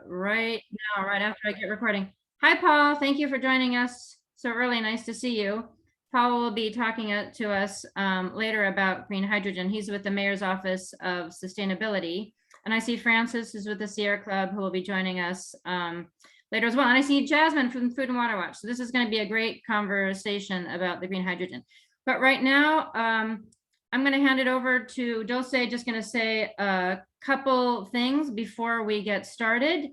right now, right after I get recording. Hi, Paul. Thank you for joining us so early. Nice to see you. Paul will be talking to us later about green hydrogen. He's with the Mayor's Office of Sustainability. And I see Francis is with the Sierra Club, who will be joining us later as well. And I see Jasmine from Food and Water Watch. So this is going to be a great conversation about the green hydrogen. But right now, I'm going to hand it over to Dulce, just going to say a couple things before we get started.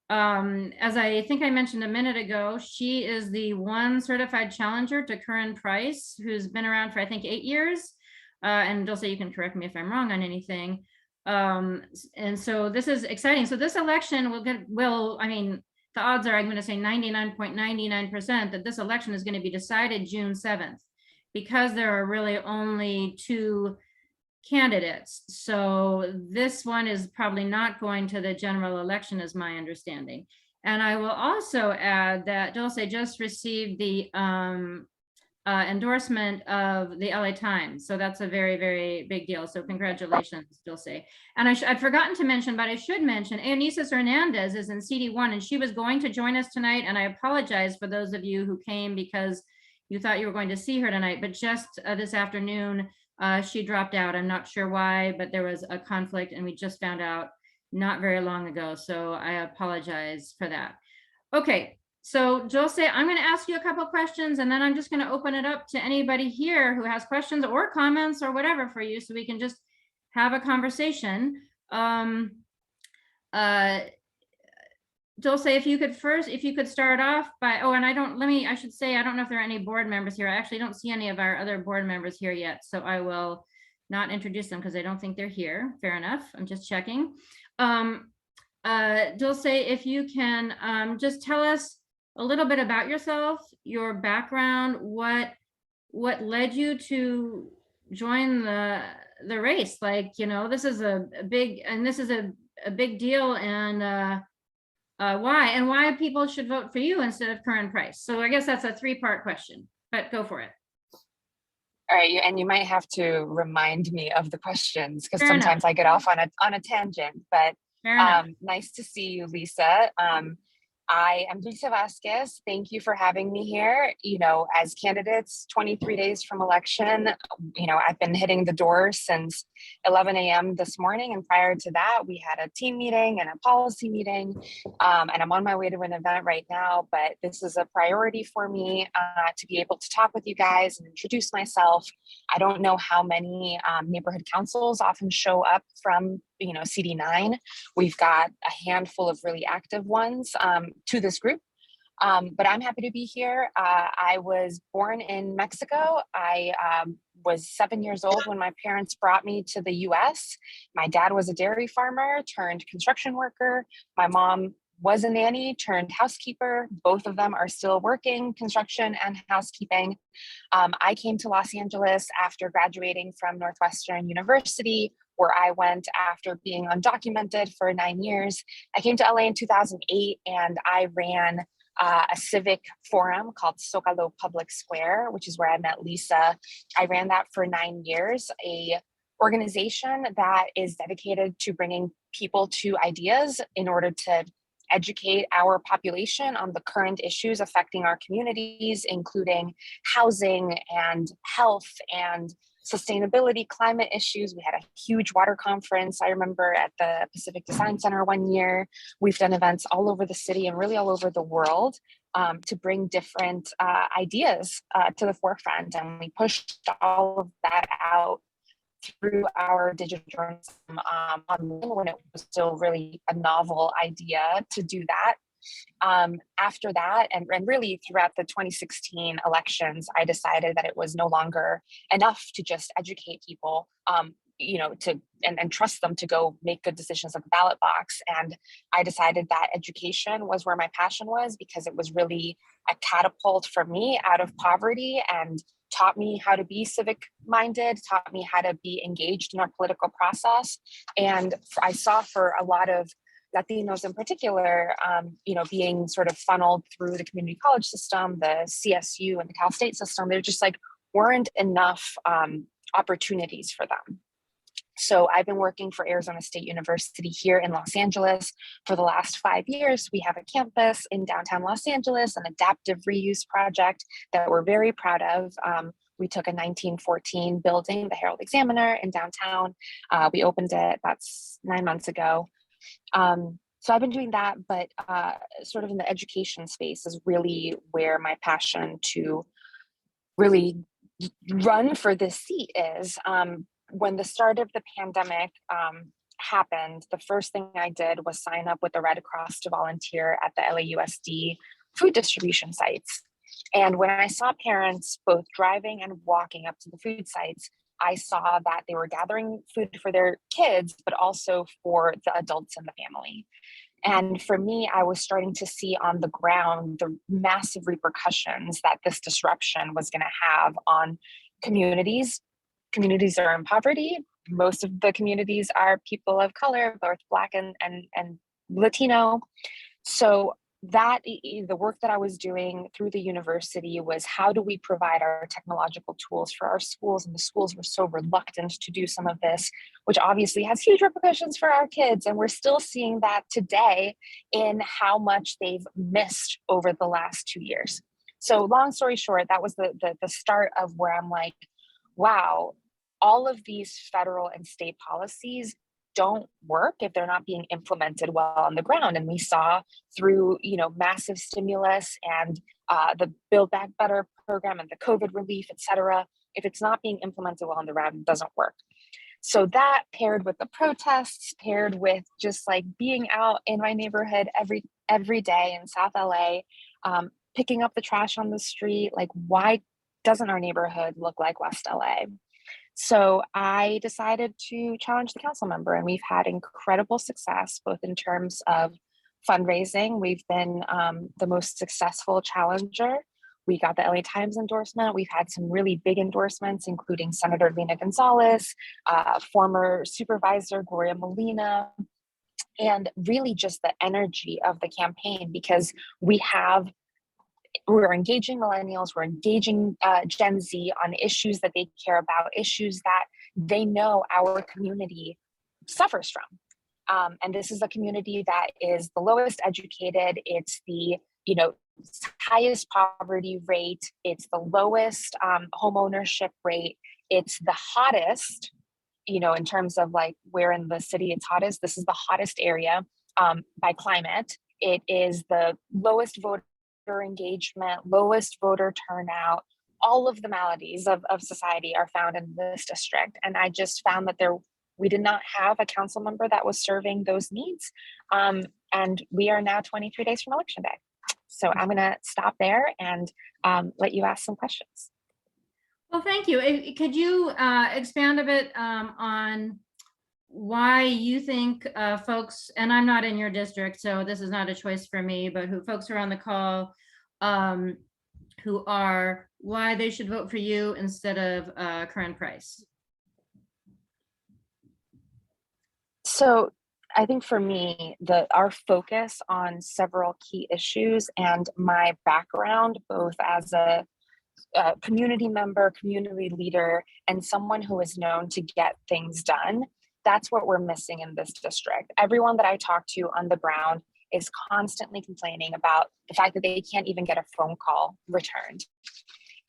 As I think I mentioned a minute ago, she is the one certified challenger to Curren Price, who's been around for, I think, 8 years. And Dulce, you can correct me if I'm wrong on anything. And so this is exciting. So this election I mean, the odds are, I'm going to say 99.99% that this election is going to be decided June 7th. Because there are really only 2 candidates. So this one is probably not going to the general election, is my understanding. And I will also add that Dulce just received the endorsement of the LA Times. So that's a very, very big deal. So congratulations, Dulce. And I'd forgotten to mention, but I should mention, Anisis Hernandez is in CD1, and she was going to join us tonight. And I apologize for those of you who came because you thought you were going to see her tonight, but just this afternoon, she dropped out. I'm not sure why, but there was a conflict and we just found out not very long ago. So I apologize for that. Okay, so Dulce, I'm going to ask you a couple of questions and then I'm just going to open it up to anybody here who has questions or comments or whatever for you, so we can just have a conversation. Dulce, if you could start off by, and I should say, I don't know if there are any board members here. I actually don't see any of our other board members here yet. So I will not introduce them because I don't think they're here. Fair enough. I'm just checking. Dulce, if you can just tell us a little bit about yourself, your background, what led you to join the race? Like, this is a big deal, and why people should vote for you instead of Curren Price. So I guess that's a 3-part question, but go for it. All right, and you might have to remind me of the questions because sometimes I get off on a tangent, but nice to see you, Lisa. I am Dulce Vasquez. Thank you for having me here. As candidates, 23 days from election, I've been hitting the door since 11 a.m. this morning. And prior to that, we had a team meeting and a policy meeting. And I'm on my way to an event right now, but this is a priority for me to be able to talk with you guys and introduce myself. I don't know how many neighborhood councils often show up from CD9. We've got a handful of really active ones to this group, but I'm happy to be here. I was born in Mexico. I was 7 years old when my parents brought me to the US. My dad was a dairy farmer turned construction worker. My mom was a nanny turned housekeeper. Both of them are still working construction and housekeeping. I came to Los Angeles after graduating from Northwestern University, where I went after being undocumented for 9 years. I came to LA in 2008 and I ran a civic forum called Zocalo Public Square, which is where I met Lisa. I ran that for 9 years, a organization that is dedicated to bringing people to ideas in order to educate our population on the current issues affecting our communities, including housing and health and sustainability, climate issues. We had a huge water conference, I remember, at the Pacific Design Center one year. We've done events all over the city and really all over the world to bring different ideas to the forefront. And we pushed all of that out through our digital journalism online when it was still really a novel idea to do that. After that, and really throughout the 2016 elections, I decided that it was no longer enough to just educate people, and trust them to go make good decisions at the ballot box. And I decided that education was where my passion was, because it was really a catapult for me out of poverty and taught me how to be civic minded, taught me how to be engaged in our political process. And I saw for a lot of Latinos in particular, being sort of funneled through the community college system, the CSU and the Cal State system, there just weren't enough opportunities for them. So I've been working for Arizona State University here in Los Angeles for the last 5 years. We have a campus in downtown Los Angeles, an adaptive reuse project that we're very proud of. We took a 1914 building, the Herald Examiner in downtown. We opened it about 9 months ago. So I've been doing that, but sort of in the education space is really where my passion to really run for this seat is. When the start of the pandemic happened, the first thing I did was sign up with the Red Cross to volunteer at the LAUSD food distribution sites. And when I saw parents both driving and walking up to the food sites, I saw that they were gathering food for their kids, but also for the adults in the family. And for me, I was starting to see on the ground the massive repercussions that this disruption was going to have on communities. Communities are in poverty. Most of the communities are people of color, both Black and Latino. So that the work that I was doing through the university was, how do we provide our technological tools for our schools? And the schools were so reluctant to do some of this, which obviously has huge repercussions for our kids. And we're still seeing that today in how much they've missed over the last 2 years. So long story short, that was the start of where I'm like, wow, all of these federal and state policies don't work if they're not being implemented well on the ground. And we saw through, massive stimulus and the Build Back Better program and the COVID relief, et cetera, if it's not being implemented well on the ground, it doesn't work. So that paired with the protests, paired with just like being out in my neighborhood every day in South LA, picking up the trash on the street, like, why doesn't our neighborhood look like West LA? So I decided to challenge the council member, and we've had incredible success, both in terms of fundraising. We've been the most successful challenger. We got the LA Times endorsement. We've had some really big endorsements, including Senator Lina Gonzalez, former Supervisor Gloria Molina, and really just the energy of the campaign, because we're engaging millennials, we're engaging Gen Z on issues that they care about, issues that they know our community suffers from. And this is a community that is the lowest educated, it's the highest poverty rate, it's the lowest home ownership rate, it's the hottest, in terms of like where in the city it's hottest. This is the hottest area by climate. It is the lowest voter engagement, lowest voter turnout. All of the maladies of society are found in this district. And I just found that we did not have a council member that was serving those needs. And we are now 23 days from Election Day. So I'm going to stop there and let you ask some questions. Well, thank you. Could you expand a bit on why you think folks, and I'm not in your district, so this is not a choice for me, but folks who are on the call, why they should vote for you instead of Curren Price? So I think for me, our focus on several key issues and my background, both as a community member, community leader, and someone who is known to get things done, that's what we're missing in this district. Everyone that I talk to on the ground is constantly complaining about the fact that they can't even get a phone call returned.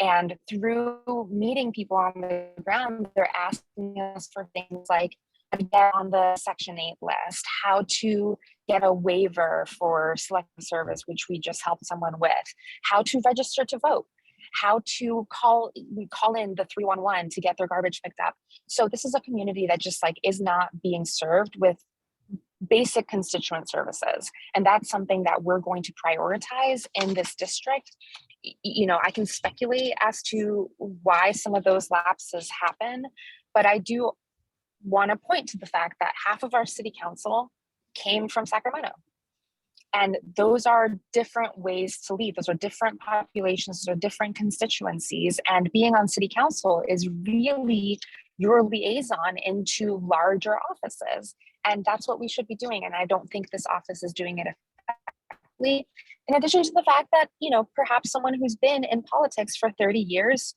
And through meeting people on the ground, they're asking us for things like how to get on the Section 8 list, how to get a waiver for selective service, which we just helped someone with, how to register to vote, how to call in the 311 to get their garbage picked up. So this is a community that just like is not being served with basic constituent services. And that's something that we're going to prioritize in this district. I can speculate as to why some of those lapses happen, but I do want to point to the fact that half of our city council came from Sacramento. And those are different ways to lead. Those are different populations, those are different constituencies. And being on city council is really your liaison into larger offices. And that's what we should be doing. And I don't think this office is doing it effectively. In addition to the fact that, perhaps someone who's been in politics for 30 years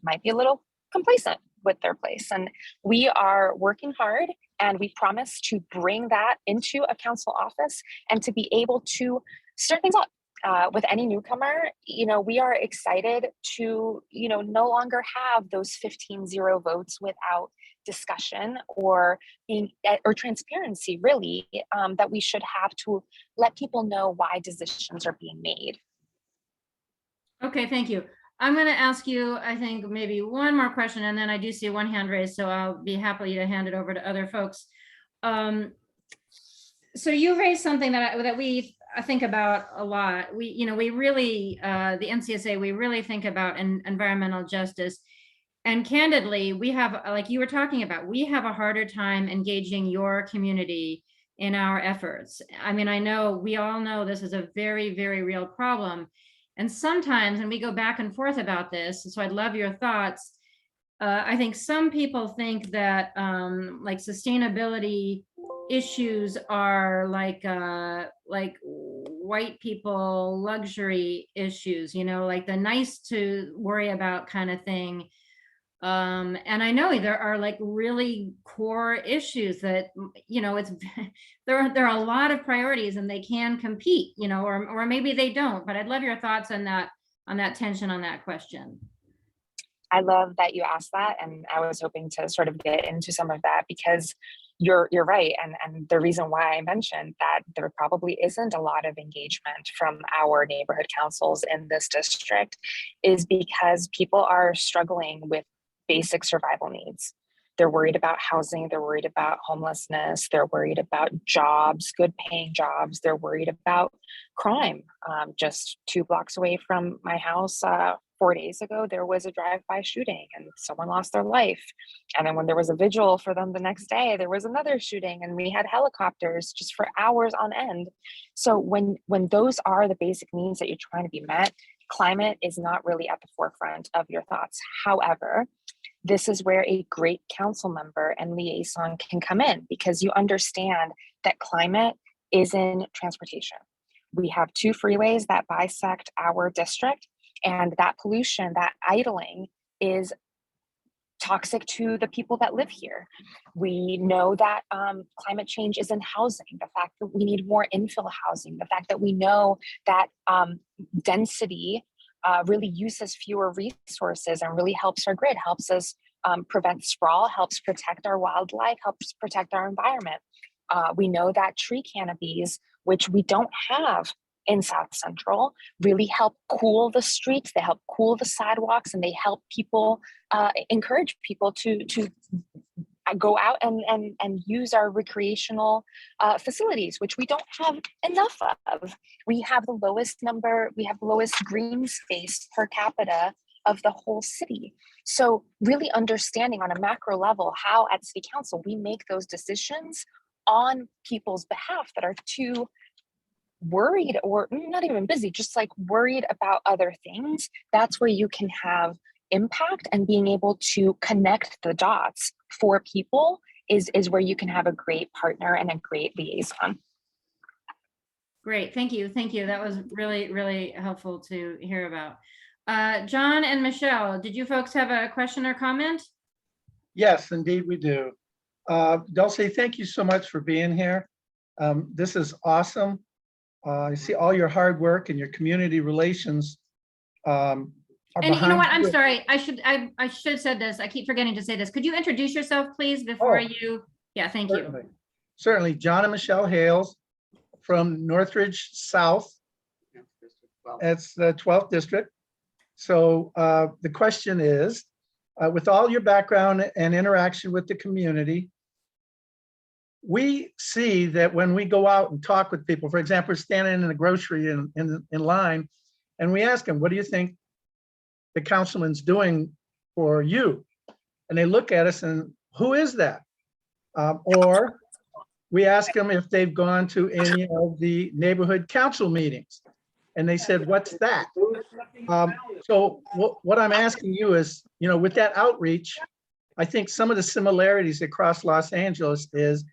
might be a little complacent. with their place. And we are working hard, and we promise to bring that into a council office and to be able to stir things up. With any newcomer, we are excited to, no longer have those 15-0 votes without discussion or transparency, really, that we should have to let people know why decisions are being made. Okay, thank you. I'm going to ask you, I think, maybe one more question, and then I do see one hand raised, so I'll be happy to hand it over to other folks. So you raised something that we think about a lot. We really, the NCSA, we really think about environmental justice. And candidly, we have, like you were talking about, we have a harder time engaging your community in our efforts. I mean, we all know this is a very, very real problem. And sometimes, and we go back and forth about this, so I'd love your thoughts. I think some people think that like sustainability issues are like white people luxury issues, like the nice to worry about kind of thing. And I know there are like really core issues that, it's there are a lot of priorities and they can compete, or maybe they don't, but I'd love your thoughts on that tension on that question. I love that you asked that. And I was hoping to sort of get into some of that, because you're right. And the reason why I mentioned that there probably isn't a lot of engagement from our neighborhood councils in this district is because people are struggling with basic survival needs. They're worried about housing. They're worried about homelessness. They're worried about jobs, good paying jobs. They're worried about crime. Just 2 blocks away from my house, 4 days ago, there was a drive-by shooting and someone lost their life. And then when there was a vigil for them the next day, there was another shooting and we had helicopters just for hours on end. So when those are the basic needs that you're trying to be met, climate is not really at the forefront of your thoughts. However, this is where a great council member and liaison can come in, because you understand that climate is in transportation. We have 2 freeways that bisect our district, and that pollution, that idling, is toxic to the people that live here. We know that climate change is in housing, the fact that we need more infill housing, the fact that we know that density really uses fewer resources and really helps our grid, helps us prevent sprawl, helps protect our wildlife, helps protect our environment. We know that tree canopies, which we don't have in South Central, really help cool the streets, they help cool the sidewalks, and they help people, encourage people to go out and use our recreational facilities, which we don't have enough of. We have the lowest green space per capita of the whole city. So really understanding on a macro level how at City Council we make those decisions on people's behalf that are too worried, or not even busy, just like worried about other things. That's where you can have impact, and being able to connect the dots for people is where you can have a great partner and a great liaison. Great, thank you. That was really, really helpful to hear about. John and Michelle, did you folks have a question or comment? Yes, indeed we do. Dulce, thank you so much for being here. This is awesome. I see all your hard work and your community relations. And you know what? I'm sorry. I should have said this. I keep forgetting to say this. Could you introduce yourself, please, before you? Yeah, thank you. Certainly. John and Michelle Hales from Northridge South. It's the 12th district. So the question is, with all your background and interaction with the community, we see that when we go out and talk with people, for example, we're standing in the grocery in line, and we ask them, what do you think the councilman's doing for you? And they look at us and, who is that? Or we ask them if they've gone to any of the neighborhood council meetings. And they said, what's that? So what I'm asking you is, with that outreach, I think some of the similarities across Los Angeles is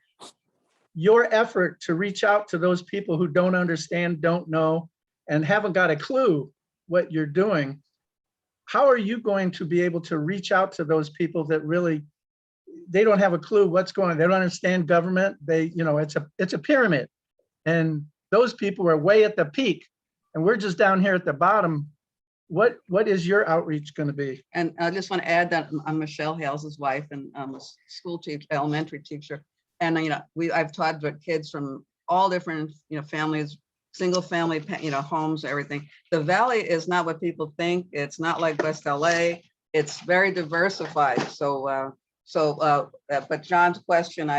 your effort to reach out to those people who don't understand, don't know, and haven't got a clue what you're doing. how are you going to be able to reach out to those people that really, they don't have a clue what's going on. They don't understand government. It's a pyramid. And those people are way at the peak and we're just down here at the bottom. What is your outreach going to be? And I just want to add that I'm Michelle Hales' wife, and I'm a school teacher, elementary teacher. And I've taught with kids from all different families, single family homes, everything. The Valley is not what people think. It's not like West LA. It's very diversified. But John's question,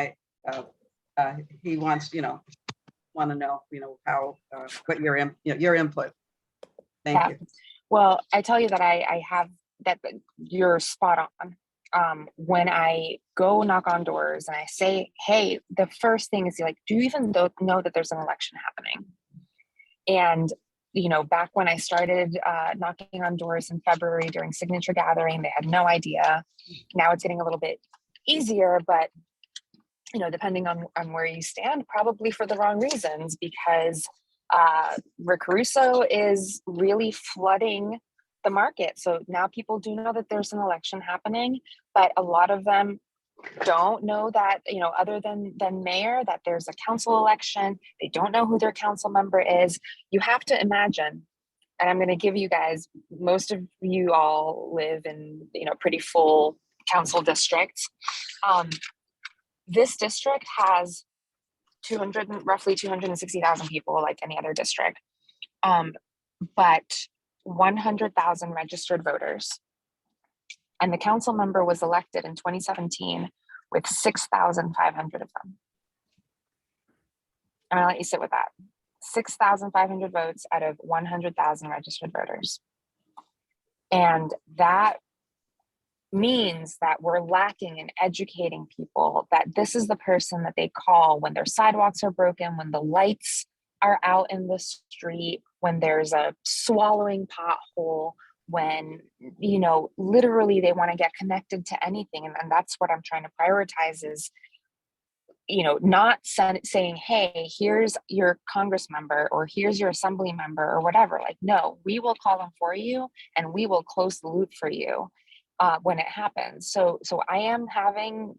he wants want to know how what your input. Thank you. Well, I tell you that I have that you're spot on. When I go knock on doors and I say, hey, the first thing is like, do you even know that there's an election happening? And, back when I started knocking on doors in February during signature gathering, they had no idea. Now it's getting a little bit easier, but, depending on where you stand, probably for the wrong reasons, because Rick Caruso is really flooding the market. So now people do know that there's an election happening, but a lot of them don't know that, other than mayor, that there's a council election. They don't know who their council member is. You have to imagine, and I'm going to give you guys, most of you all live in, pretty full council districts. This district has roughly 260,000 people, like any other district, but 100,000 registered voters. And the council member was elected in 2017 with 6,500 of them. I'm gonna let you sit with that. 6,500 votes out of 100,000 registered voters. And that means that we're lacking in educating people that this is the person that they call when their sidewalks are broken, when the lights are out in the street, when there's a swallowing pothole, when, literally they want to get connected to anything. And that's what I'm trying to prioritize is, not saying, hey, here's your Congress member or here's your assembly member or whatever. Like, no, we will call them for you and we will close the loop for you. When it happens. So I am having,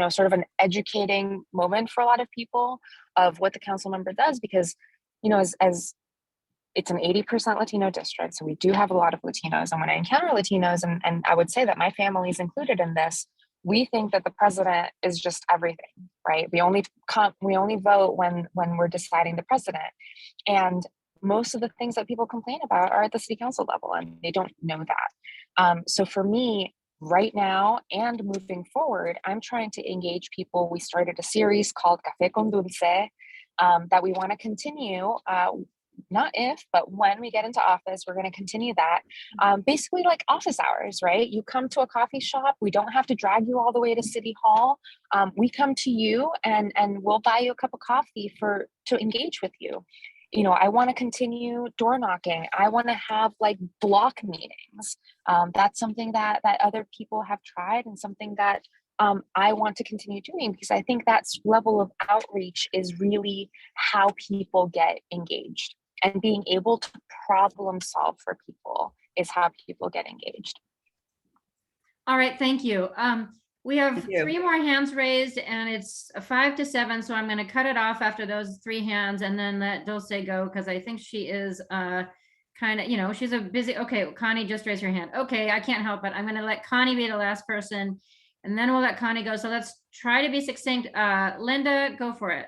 sort of an educating moment for a lot of people of what the council member does, because, as it's an 80% Latino district. So we do have a lot of Latinos. And when I encounter Latinos, and I would say that my family is included in this, we think that the president is just everything, right? We only vote when we're deciding the president. And most of the things that people complain about are at the city council level, and they don't know that. So for me, right now and moving forward, I'm trying to engage people. We started a series called Café con Dulce that we want to continue. Not if, but when we get into office, we're going to continue that. Basically like office hours, right? You come to a coffee shop. We don't have to drag you all the way to City Hall. We come to you and we'll buy you a cup of coffee to engage with you. I want to continue door knocking. I want to have like block meetings. That's something that other people have tried and something that I want to continue doing, because I think that level of outreach is really how people get engaged, and being able to problem solve for people is how people get engaged. All right, thank you. We have 3 more hands raised and it's 5 to 7. So I'm going to cut it off after those 3 hands and then let Dulce go, because I think she is kind of, she's a busy. Okay, Connie, just raise your hand. Okay, I can't help it. I'm going to let Connie be the last person and then we'll let Connie go. So let's try to be succinct. Linda, go for it.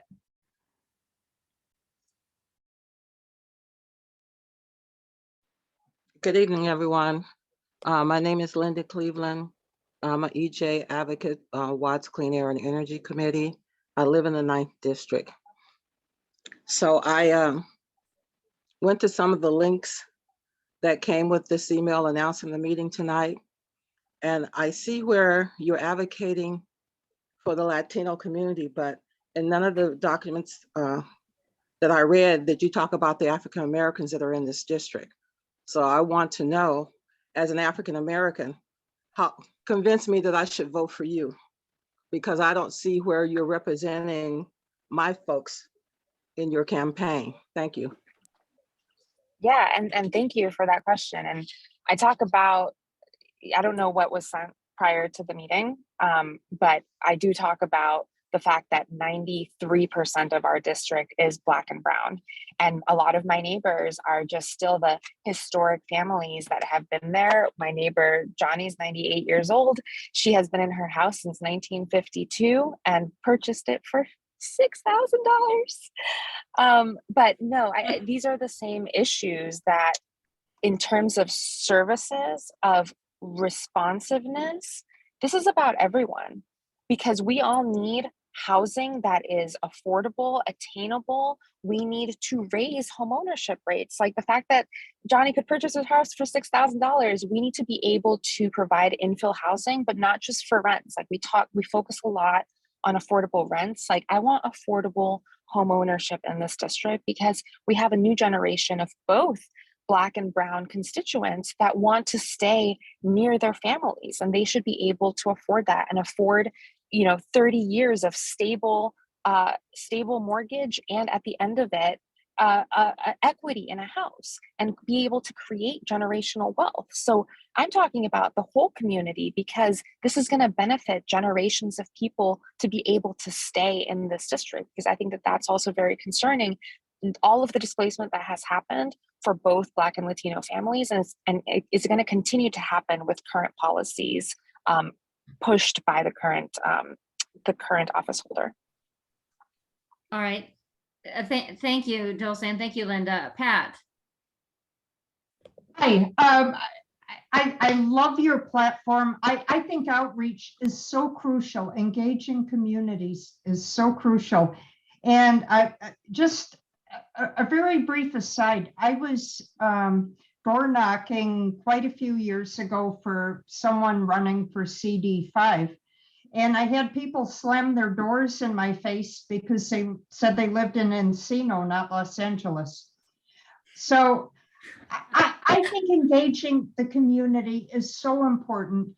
Good evening, everyone. My name is Linda Cleveland. I'm an EJ advocate, Watts Clean Air and Energy Committee. I live in the 9th District. So I went to some of the links that came with this email announcing the meeting tonight. And I see where you're advocating for the Latino community, but in none of the documents that I read did you talk about the African Americans that are in this district. So I want to know, as an African American, convince me that I should vote for you, because I don't see where you're representing my folks in your campaign. Thank you. Yeah, and thank you for that question. And I talk about I don't know what was sent prior to the meeting, but I do talk about the fact that 93% of our district is Black and brown. And a lot of my neighbors are just still the historic families that have been there. My neighbor, Johnny's 98 years old. She has been in her house since 1952 and purchased it for $6,000. But no, these are the same issues that in terms of services, of responsiveness, this is about everyone, because we all need housing that is affordable, attainable. We need to raise homeownership rates. Like the fact that Johnny could purchase his house for $6,000, we need to be able to provide infill housing, but not just for rents. Like we focus a lot on affordable rents. Like I want affordable homeownership in this district because we have a new generation of both Black and brown constituents that want to stay near their families, and they should be able to afford that and afford 30 years of stable mortgage, and at the end of it equity in a house, and be able to create generational wealth. So I'm talking about the whole community, because this is going to benefit generations of people to be able to stay in this district, because I think that that's also very concerning. All of the displacement that has happened for both Black and Latino families, and it's going to continue to happen with current policies pushed by the current office holder. All right. Thank you, Dulce, and thank you, Linda. Pat. Hi. I love your platform. I think outreach is so crucial. Engaging communities is so crucial. And I just a very brief aside. I was door knocking quite a few years ago for someone running for CD5. And I had people slam their doors in my face because they said they lived in Encino, not Los Angeles. So I think engaging the community is so important.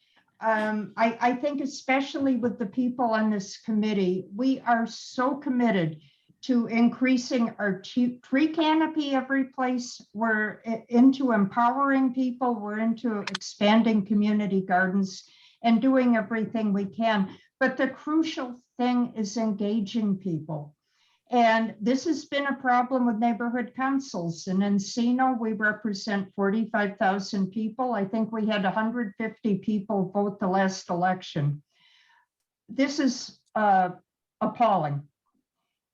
I think especially with the people on this committee, we are so committed to increasing our tree canopy every place. We're into empowering people. We're into expanding community gardens and doing everything we can. But the crucial thing is engaging people. And this has been a problem with neighborhood councils. In Encino, we represent 45,000 people. I think we had 150 people vote the last election. This is appalling.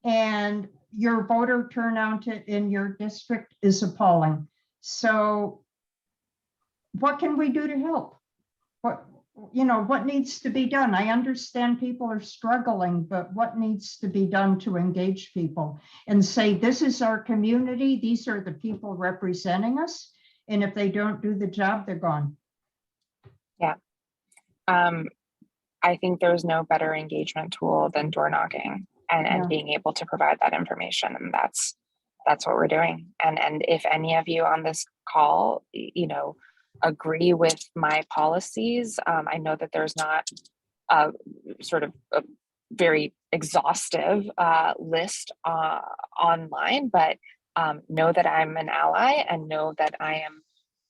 And your voter turnout in your district is appalling. So what can we do to help? What needs to be done? I understand people are struggling, but what needs to be done to engage people and say, this is our community, these are the people representing us, and if they don't do the job, they're gone. Yeah. I think there's no better engagement tool than door knocking and being able to provide that information. And that's what we're doing. And if any of you on this call, agree with my policies, I know that there's not a sort of a very exhaustive list online, but know that I'm an ally and know that I am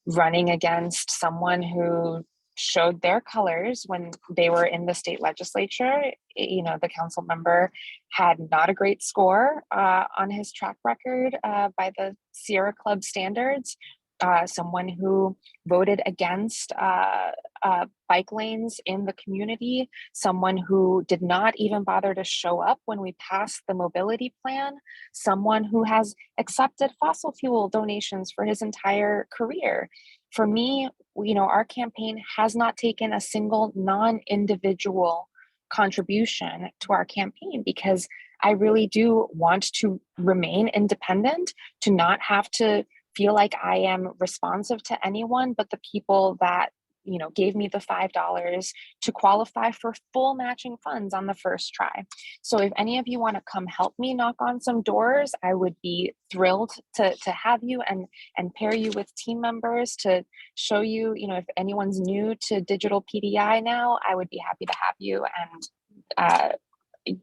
running against someone who showed their colors when they were in the state legislature. The council member had not a great score on his track record by the Sierra Club standards. Someone who voted against bike lanes in the community, someone who did not even bother to show up when we passed the mobility plan, someone who has accepted fossil fuel donations for his entire career. For me, our campaign has not taken a single non-individual contribution to our campaign, because I really do want to remain independent, to not have to feel like I am responsive to anyone but the people that gave me the $5 to qualify for full matching funds on the first try. So if any of you want to come help me knock on some doors, I would be thrilled to have you and pair you with team members to show you, if anyone's new to digital PDI now, I would be happy to have you, and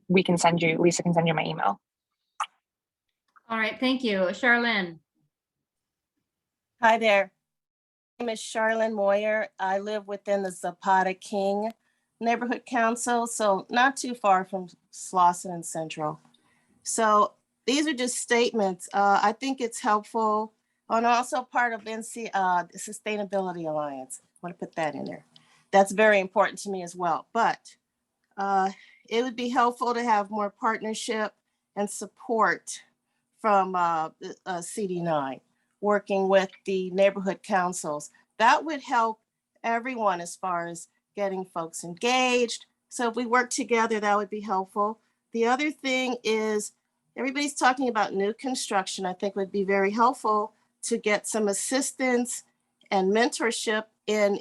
Lisa can send you my email. All right, thank you. Charlene. Hi there. name is Charlene Moyer. I live within the Zapata King Neighborhood Council, so not too far from Slauson and Central. So these are just statements. I think it's helpful, and also part of NC, the Sustainability Alliance. I want to put that in there. That's very important to me as well. But it would be helpful to have more partnership and support from CD9, working with the neighborhood councils. That would help everyone as far as getting folks engaged. So if we work together, that would be helpful. The other thing is everybody's talking about new construction. I think would be very helpful to get some assistance and mentorship in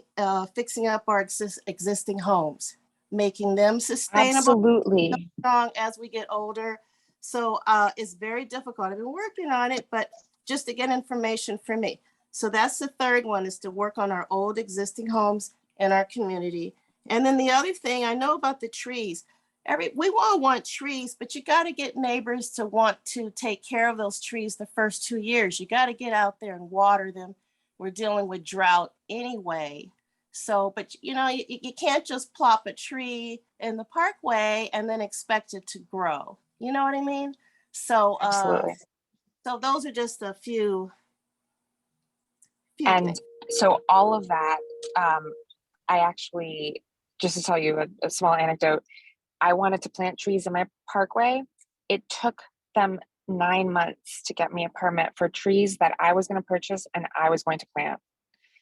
fixing up our existing homes, making them sustainable, Absolutely. strong as we get older. So it's very difficult. I've been working on it, but just to get information for me. So that's the third one, is to work on our old existing homes in our community. And then the other thing, I know about the trees. We all want trees, but you got to get neighbors to want to take care of those trees the first 2 years. You got to get out there and water them. We're dealing with drought anyway. So, but you know, you can't just plop a tree in the parkway and then expect it to grow. You know what I mean? So, Absolutely. so those are just a few And things. so all of that, I actually, just to tell you a small anecdote, I wanted to plant trees in my parkway. It took them 9 months to get me a permit for trees that I was going to purchase and I was going to plant.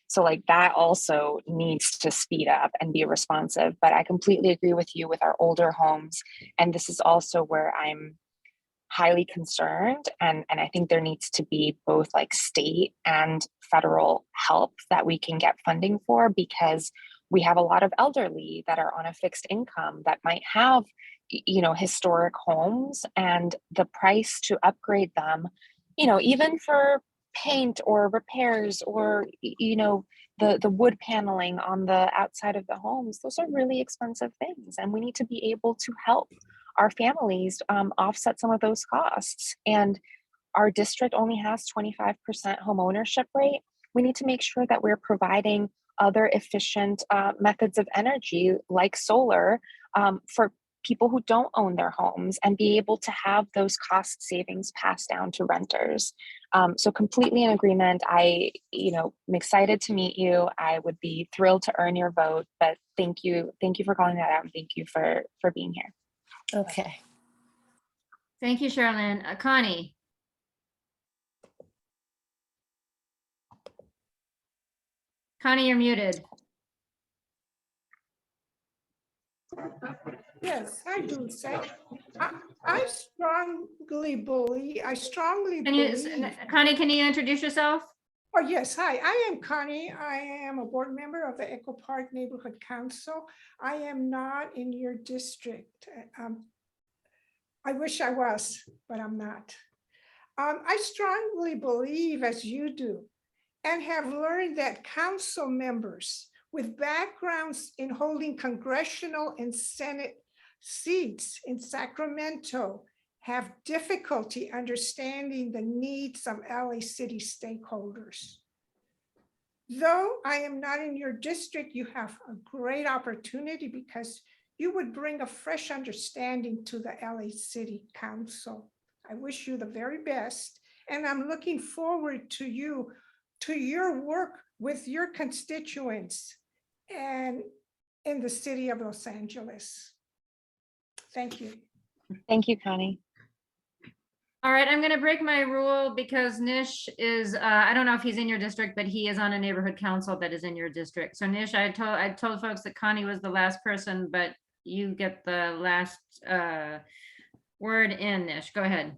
So like that also needs to speed up and be responsive. But I completely agree with you with our older homes. And this is also where I'm highly concerned. And I think there needs to be both like state and federal help that we can get funding for, because we have a lot of elderly that are on a fixed income that might have, you know, historic homes, and the price to upgrade them, you know, even for paint or repairs or, you know, the wood paneling on the outside of the homes, those are really expensive things. And we need to be able to help our families offset some of those costs. And our district only has 25% home ownership rate. We need to make sure that we're providing other efficient methods of energy like solar for people who don't own their homes, and be able to have those cost savings passed down to renters. So completely in agreement. I'm excited to meet you. I would be thrilled to earn your vote, but thank you for calling that out, and thank you for being here. Okay. Thank you, Charlene. Connie. Connie, you're muted. Yes, I do say. I strongly believe. Connie, can you introduce yourself? Oh, yes. Hi, I am Connie. I am a board member of the Echo Park Neighborhood Council. I am not in your district. I wish I was, but I'm not. I strongly believe, as you do, and have learned that council members with backgrounds in holding congressional and Senate seats in Sacramento have difficulty understanding the needs of LA City stakeholders. Though I am not in your district, you have a great opportunity because you would bring a fresh understanding to the LA City Council. I wish you the very best, and I'm looking forward to your work with your constituents and in the city of Los Angeles. Thank you. Thank you, Connie. All right, I'm going to break my rule because Nish is, I don't know if he's in your district, but he is on a neighborhood council that is in your district. So Nish, I told folks that Connie was the last person, but you get the last word in, Nish. Go ahead.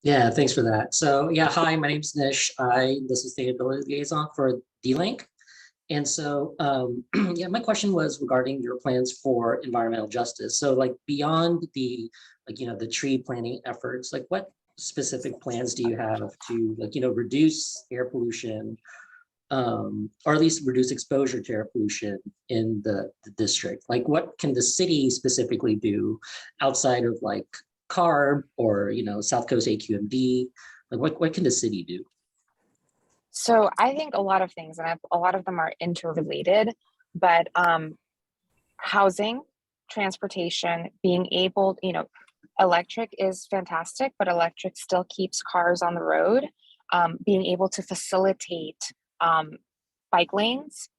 Yeah, thanks for that. So yeah, hi, my name's Nish. I'm the sustainability liaison for D-Link. And so, yeah, my question was regarding your plans for environmental justice. So like beyond the, the tree planting efforts, like what specific plans do you have to reduce air pollution, or at least reduce exposure to air pollution in the district? Like what can the city specifically do outside of like CARB or, South Coast AQMD? Like what can the city do? So I think a lot of things, and a lot of them are interrelated, but housing, transportation, being able, electric is fantastic, but electric still keeps cars on the road. Being able to facilitate bike lanes,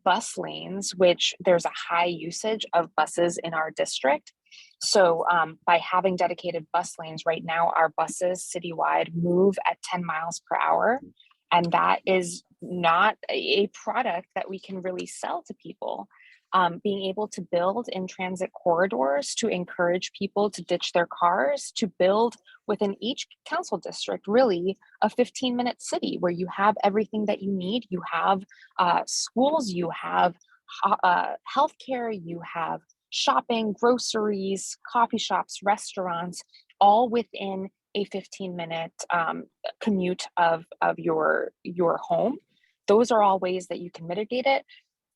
bus lanes, which there's a high usage of buses in our district. So by having dedicated bus lanes right now, our buses citywide move at 10 miles per hour. And that is not a product that we can really sell to people. Being able to build in transit corridors to encourage people to ditch their cars, to build within each council district, really a 15-minute city where you have everything that you need. You have schools, you have healthcare, you have shopping, groceries, coffee shops, restaurants, all within a 15-minute commute of your home. Those are all ways that you can mitigate it.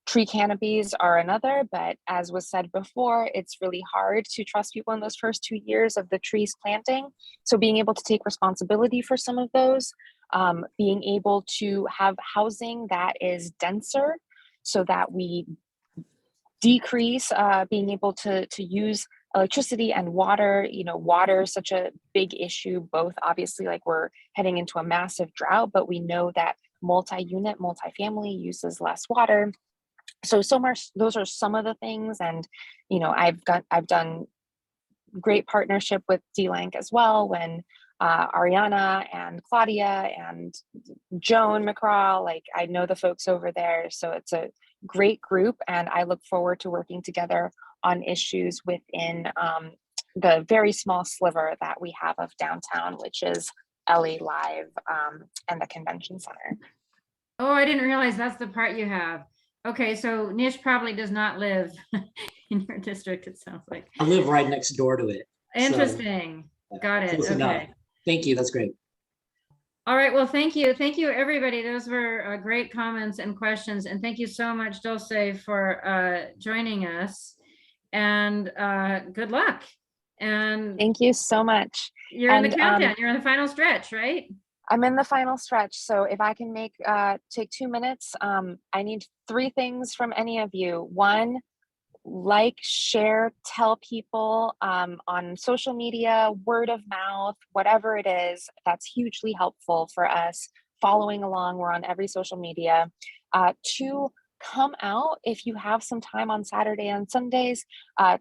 Tree canopies are another, but as was said before, it's really hard to trust people in those first 2 years of the trees planting. So being able to take responsibility for some of those, being able to have housing that is denser so that we decrease being able to use electricity and water. Water is such a big issue, both obviously like we're heading into a massive drought, but we know that multi-unit, multifamily uses less water. So much, those are some of the things. And, I've done great partnership with D-Link as well when Ariana and Claudia and Joan McCraw, like I know the folks over there. So it's a great group and I look forward to working together on issues within the very small sliver that we have of downtown, which is LA Live and the Convention Center. Oh, I didn't realize that's the part you have. Okay, so Nish probably does not live in your district, it sounds like. I live right next door to it. Interesting. So, got it. close Okay. enough. Thank you. That's great. All right. Well, thank you. Thank you, everybody. Those were great comments and questions. And thank you so much, Dulce, for joining us. And good luck. And thank you so much. You're in the countdown. You're in the final stretch, right? I'm in the final stretch. So if I can take 2 minutes, I need 3 things from any of you. 1, like, share, tell people on social media, word of mouth, whatever it is, that's hugely helpful for us following along. We're on every social media. 2, come out if you have some time on Saturday and Sundays,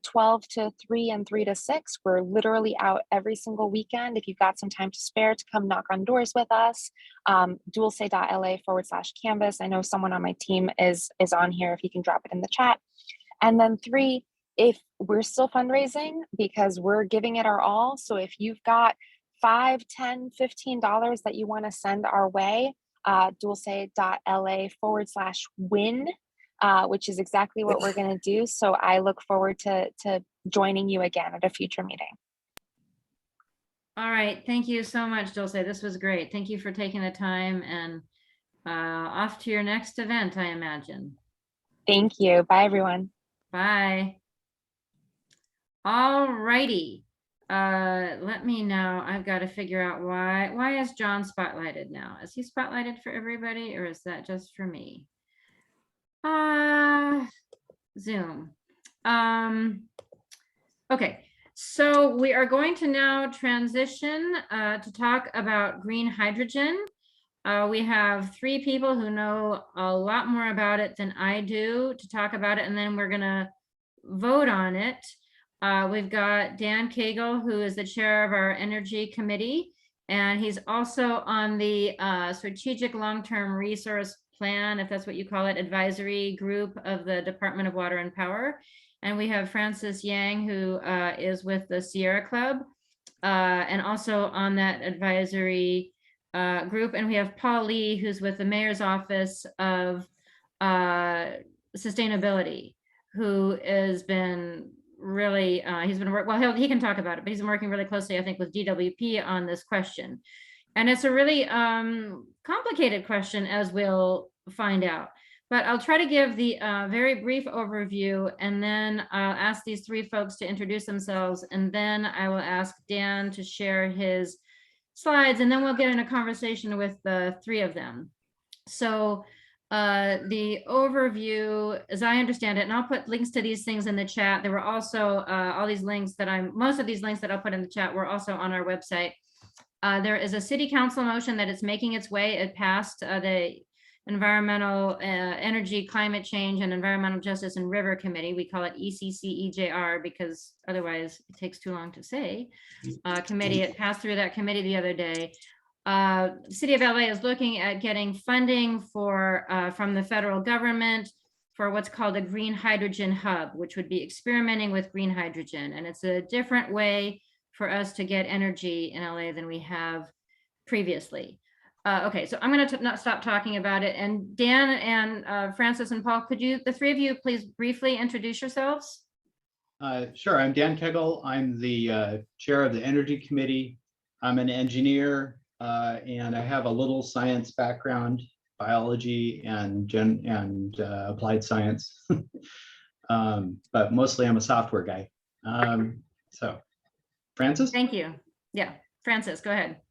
12 to 3 and 3 to 6. We're literally out every single weekend. If you've got some time to spare to come knock on doors with us, dulce.la/canvas. I know someone on my team is on here if you can drop it in the chat. And then 3, if we're still fundraising because we're giving it our all. So if you've got $5, $10, $15 that you want to send our way, dulce.la/win, which is exactly what we're going to do. So I look forward to joining you again at a future meeting. All right. Thank you so much, Dulce. This was great. Thank you for taking the time and off to your next event, I imagine. Thank you. Bye, everyone. Bye. All righty. Let me know. I've got to figure out why is John spotlighted now? Is he spotlighted for everybody or is that just for me? Zoom. Okay, so we are going to now transition to talk about green hydrogen. We have 3 people who know a lot more about it than I do to talk about it, and then we're gonna vote on it. We've got Dan Cagle, who is the chair of our energy committee, and he's also on the strategic long-term resource plan, if that's what you call it, advisory group of the Department of Water and Power. And we have Francis Yang, who is with the Sierra Club, and also on that advisory group. And we have Paul Lee, who's with the Mayor's Office of Sustainability, who has been really, he can talk about it, but he's been working really closely, I think, with DWP on this question. And it's a really complicated question, as we'll find out. But I'll try to give the very brief overview, and then I'll ask these 3 folks to introduce themselves, and then I will ask Dan to share his slides, and then we'll get in a conversation with the 3 of them. So the overview, as I understand it, and I'll put links to these things in the chat. There were also all these links most of these links that I'll put in the chat were also on our website. There is a city council motion that is making its way. It passed the Environmental Energy, Climate Change, and Environmental Justice and River Committee. We call it ECCEJR because otherwise it takes too long to say. Committee, it passed through that committee the other day. The City of LA is looking at getting funding for from the federal government for what's called a green hydrogen hub, which would be experimenting with green hydrogen. And it's a different way for us to get energy in LA than we have previously. Okay, so I'm going to not stop talking about it. And Dan and Francis and Paul, could you, the three of you, please briefly introduce yourselves? Sure, I'm Dan Kegel. I'm the chair of the Energy Committee. I'm an engineer and I have a little science background, biology and applied science. But mostly I'm a software guy. So, Francis? Thank you. Yeah, Francis, go ahead.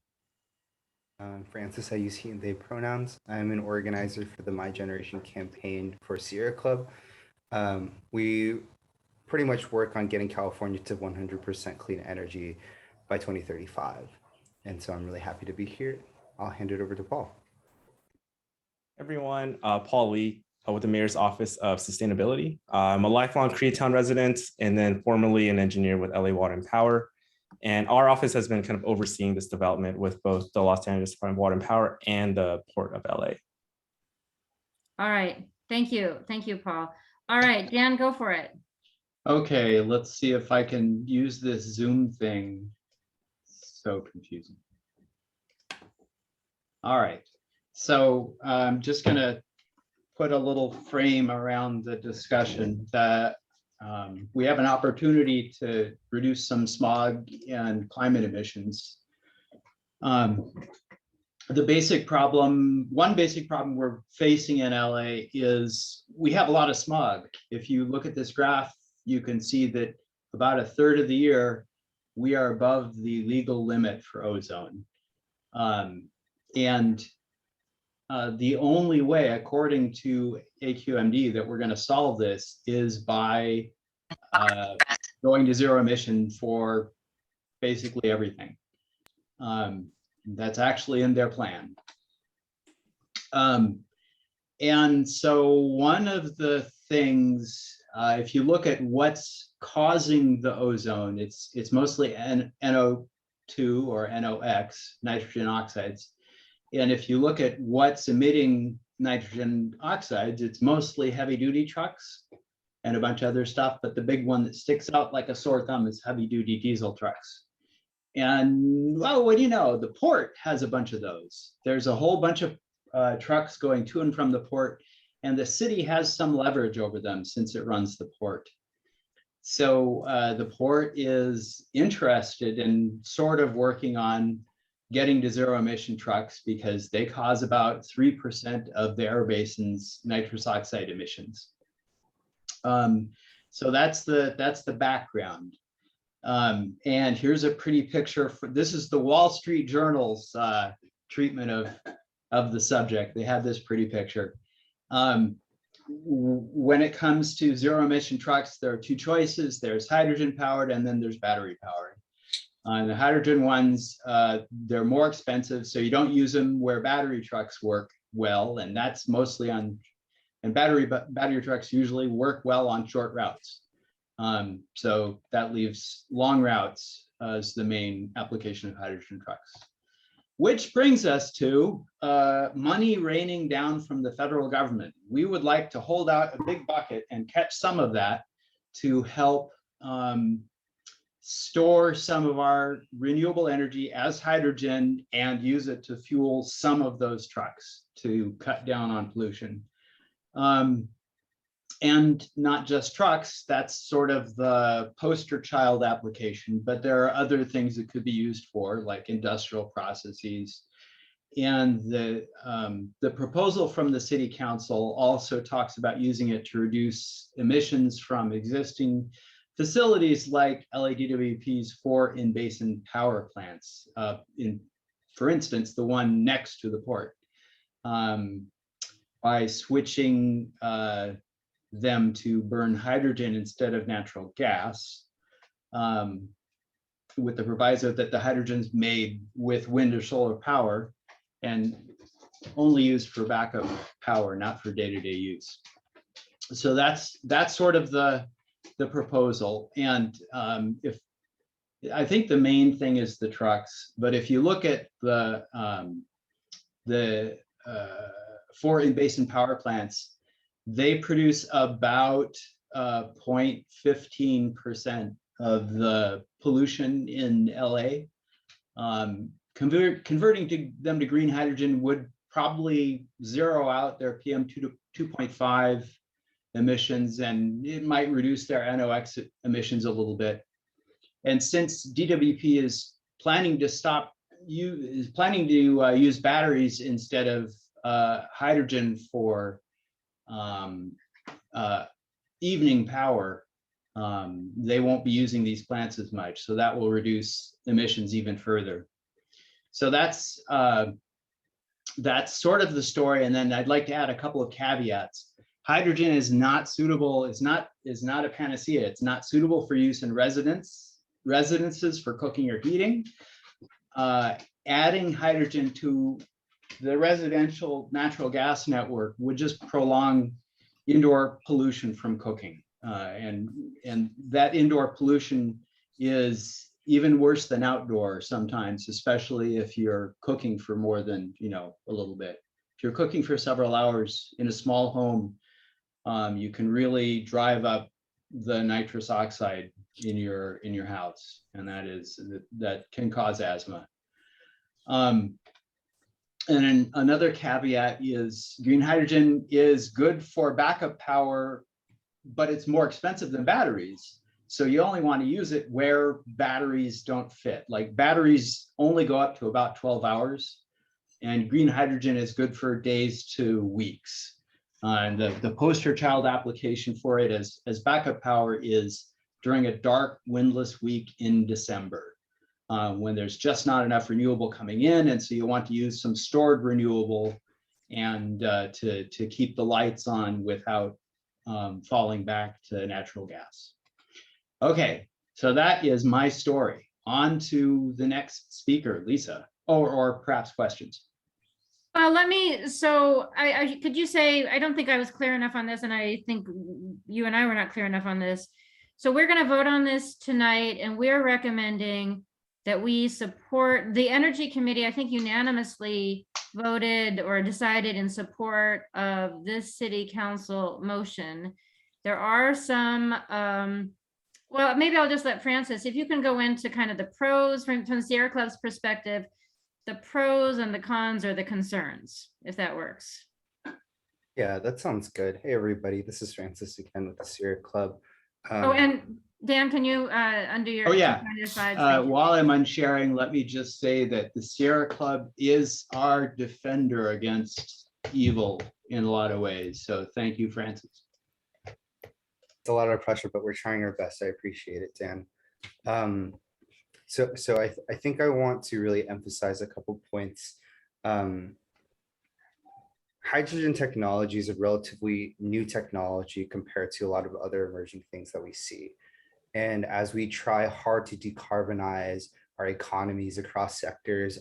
Francis, I use he and they pronouns. I'm an organizer for the My Generation campaign for Sierra Club. We pretty much work on getting California to 100% clean energy by 2035. And so I'm really happy to be here. I'll hand it over to Paul. Everyone, Paul Lee with the Mayor's Office of Sustainability. I'm a lifelong Koreatown resident and then formerly an engineer with LA Water and Power. And our office has been kind of overseeing this development with both the Los Angeles Department of Water and Power and the Port of LA. All right. Thank you. Thank you, Paul. All right, Dan, go for it. Okay, let's see if I can use this Zoom thing. So confusing. All right. So I'm just going to put a little frame around the discussion that we have an opportunity to reduce some smog and climate emissions. One basic problem we're facing in LA is we have a lot of smog. If you look at this graph, you can see that about a third of the year, we are above the legal limit for ozone. The only way, according to AQMD, that we're going to solve this is by going to zero emission for basically everything. That's actually in their plan. And so one of the things, if you look at what's causing the ozone, it's mostly NO2 or NOx, nitrogen oxides. And if you look at what's emitting nitrogen oxides, it's mostly heavy duty trucks and a bunch of other stuff. But the big one that sticks out like a sore thumb is heavy duty diesel trucks. And well, what do you know? The port has a bunch of those. There's a whole bunch of trucks going to and from the port, and the city has some leverage over them since it runs the port. So the port is interested in sort of working on getting to zero emission trucks because they cause about 3% of the air basin's nitrous oxide emissions. So that's the background. And here's a pretty picture this is the Wall Street Journal's treatment of the subject. They have this pretty picture. When it comes to zero emission trucks, there are two choices. There's hydrogen powered and then there's battery powered. The hydrogen ones, they're more expensive, so you don't use them where battery trucks work well, and that's mostly on, and battery trucks usually work well on short routes. So that leaves long routes as the main application of hydrogen trucks. Which brings us to money raining down from the federal government. We would like to hold out a big bucket and catch some of that to help store some of our renewable energy as hydrogen and use it to fuel some of those trucks to cut down on pollution. And not just trucks, that's sort of the poster child application, but there are other things it could be used for, like industrial processes. And the proposal from the city council also talks about using it to reduce emissions from existing facilities like LADWP's 4 in-basin power plants, for instance, the one next to the port. by switching them to burn hydrogen instead of natural gas, with the proviso that the hydrogen's made with wind or solar power and only used for backup power, not for day-to-day use. So that's sort of the proposal. And if I think the main thing is the trucks, but if you look at the 4 in-basin power plants, they produce about 0.15% of the pollution in LA. Converting them to green hydrogen would probably zero out their PM 2.5 emissions, and it might reduce their NOx emissions a little bit. And since DWP is planning to use batteries instead of hydrogen for evening power, they won't be using these plants as much. So that will reduce emissions even further. So that's sort of the story. And then I'd like to add a couple of caveats. Hydrogen is not suitable. It's not a panacea. It's not suitable for use in residences for cooking or heating. Adding hydrogen to the residential natural gas network would just prolong indoor pollution from cooking. And that indoor pollution is even worse than outdoor sometimes, especially if you're cooking for more than, a little bit. If you're cooking for several hours in a small home, you can really drive up the nitrous oxide in your house, and that can cause asthma. And then another caveat is green hydrogen is good for backup power, but it's more expensive than batteries. So you only want to use it where batteries don't fit. Like batteries only go up to about 12 hours, and green hydrogen is good for days to weeks. And the poster child application for it as backup power is during a dark, windless week in December, when there's just not enough renewable coming in. And so you want to use some stored renewable and to keep the lights on without falling back to natural gas. Okay, so that is my story. On to the next speaker, Lisa, or perhaps questions. Could you say, I don't think I was clear enough on this, and I think you and I were not clear enough on this. So we're going to vote on this tonight, and we're recommending that we support the Energy Committee. I think unanimously voted or decided in support of this City Council motion. There are some, well, maybe I'll just let Francis, if you can go into kind of the pros from the Sierra Club's perspective, the pros and the cons or the concerns, if that works. Yeah, that sounds good. Hey, everybody, this is Francis again with the Sierra Club. And Dan, can you undo your, oh yeah, your slides? while I'm unsharing, let me just say that the Sierra Club is our defender against evil in a lot of ways. So thank you, Francis. It's a lot of pressure, but we're trying our best. I appreciate it, Dan. So I think I want to really emphasize a couple points. Hydrogen technology is a relatively new technology compared to a lot of other emerging things that we see. And as we try hard to decarbonize our economies across sectors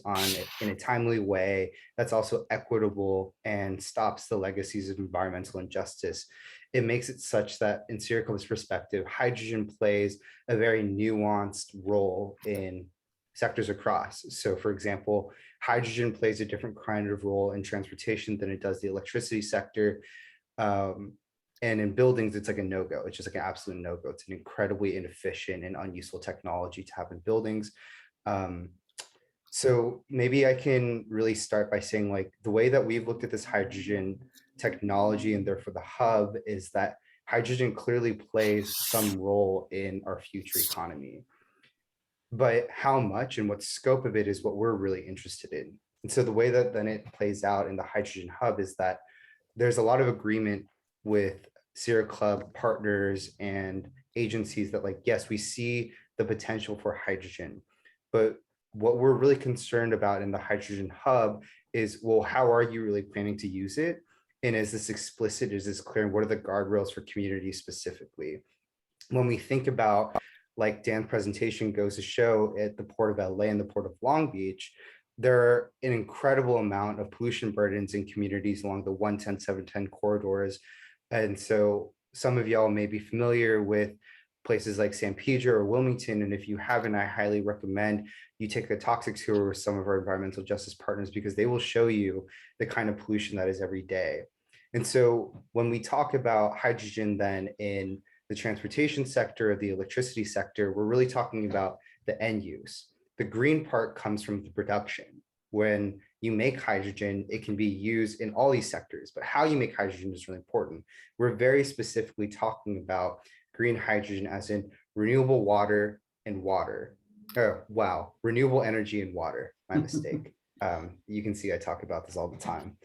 in a timely way that's also equitable and stops the legacies of environmental injustice, it makes it such that in Sierra Club's perspective, hydrogen plays a very nuanced role in sectors across. So for example, hydrogen plays a different kind of role in transportation than it does the electricity sector. And in buildings, it's like a no-go. It's just like an absolute no-go. It's an incredibly inefficient and unuseful technology to have in buildings. So maybe I can really start by saying, like, the way that we've looked at this hydrogen technology and therefore the hub is that hydrogen clearly plays some role in our future economy. But how much and what scope of it is what we're really interested in. And so the way that then it plays out in the hydrogen hub is that there's a lot of agreement with Sierra Club partners and agencies that, like, yes, we see the potential for hydrogen, but what we're really concerned about in the hydrogen hub is, well, how are you really planning to use it? And is this explicit? Is this clear? And what are the guardrails for communities specifically? When we think about, like Dan's presentation goes to show, at the Port of LA and the Port of Long Beach, there are an incredible amount of pollution burdens in communities along the 110, 710 corridors. And so some of y'all may be familiar with places like San Pedro or Wilmington. And if you haven't, I highly recommend you take a toxic tour with some of our environmental justice partners, because they will show you the kind of pollution that is every day. And so when we talk about hydrogen then in the transportation sector, the electricity sector, we're really talking about the end use. The green part comes from the production. When you make hydrogen, it can be used in all these sectors, but how you make hydrogen is really important. We're very specifically talking about green hydrogen as in renewable water and water. Oh, wow, renewable energy and water, my mistake. You can see I talk about this all the time.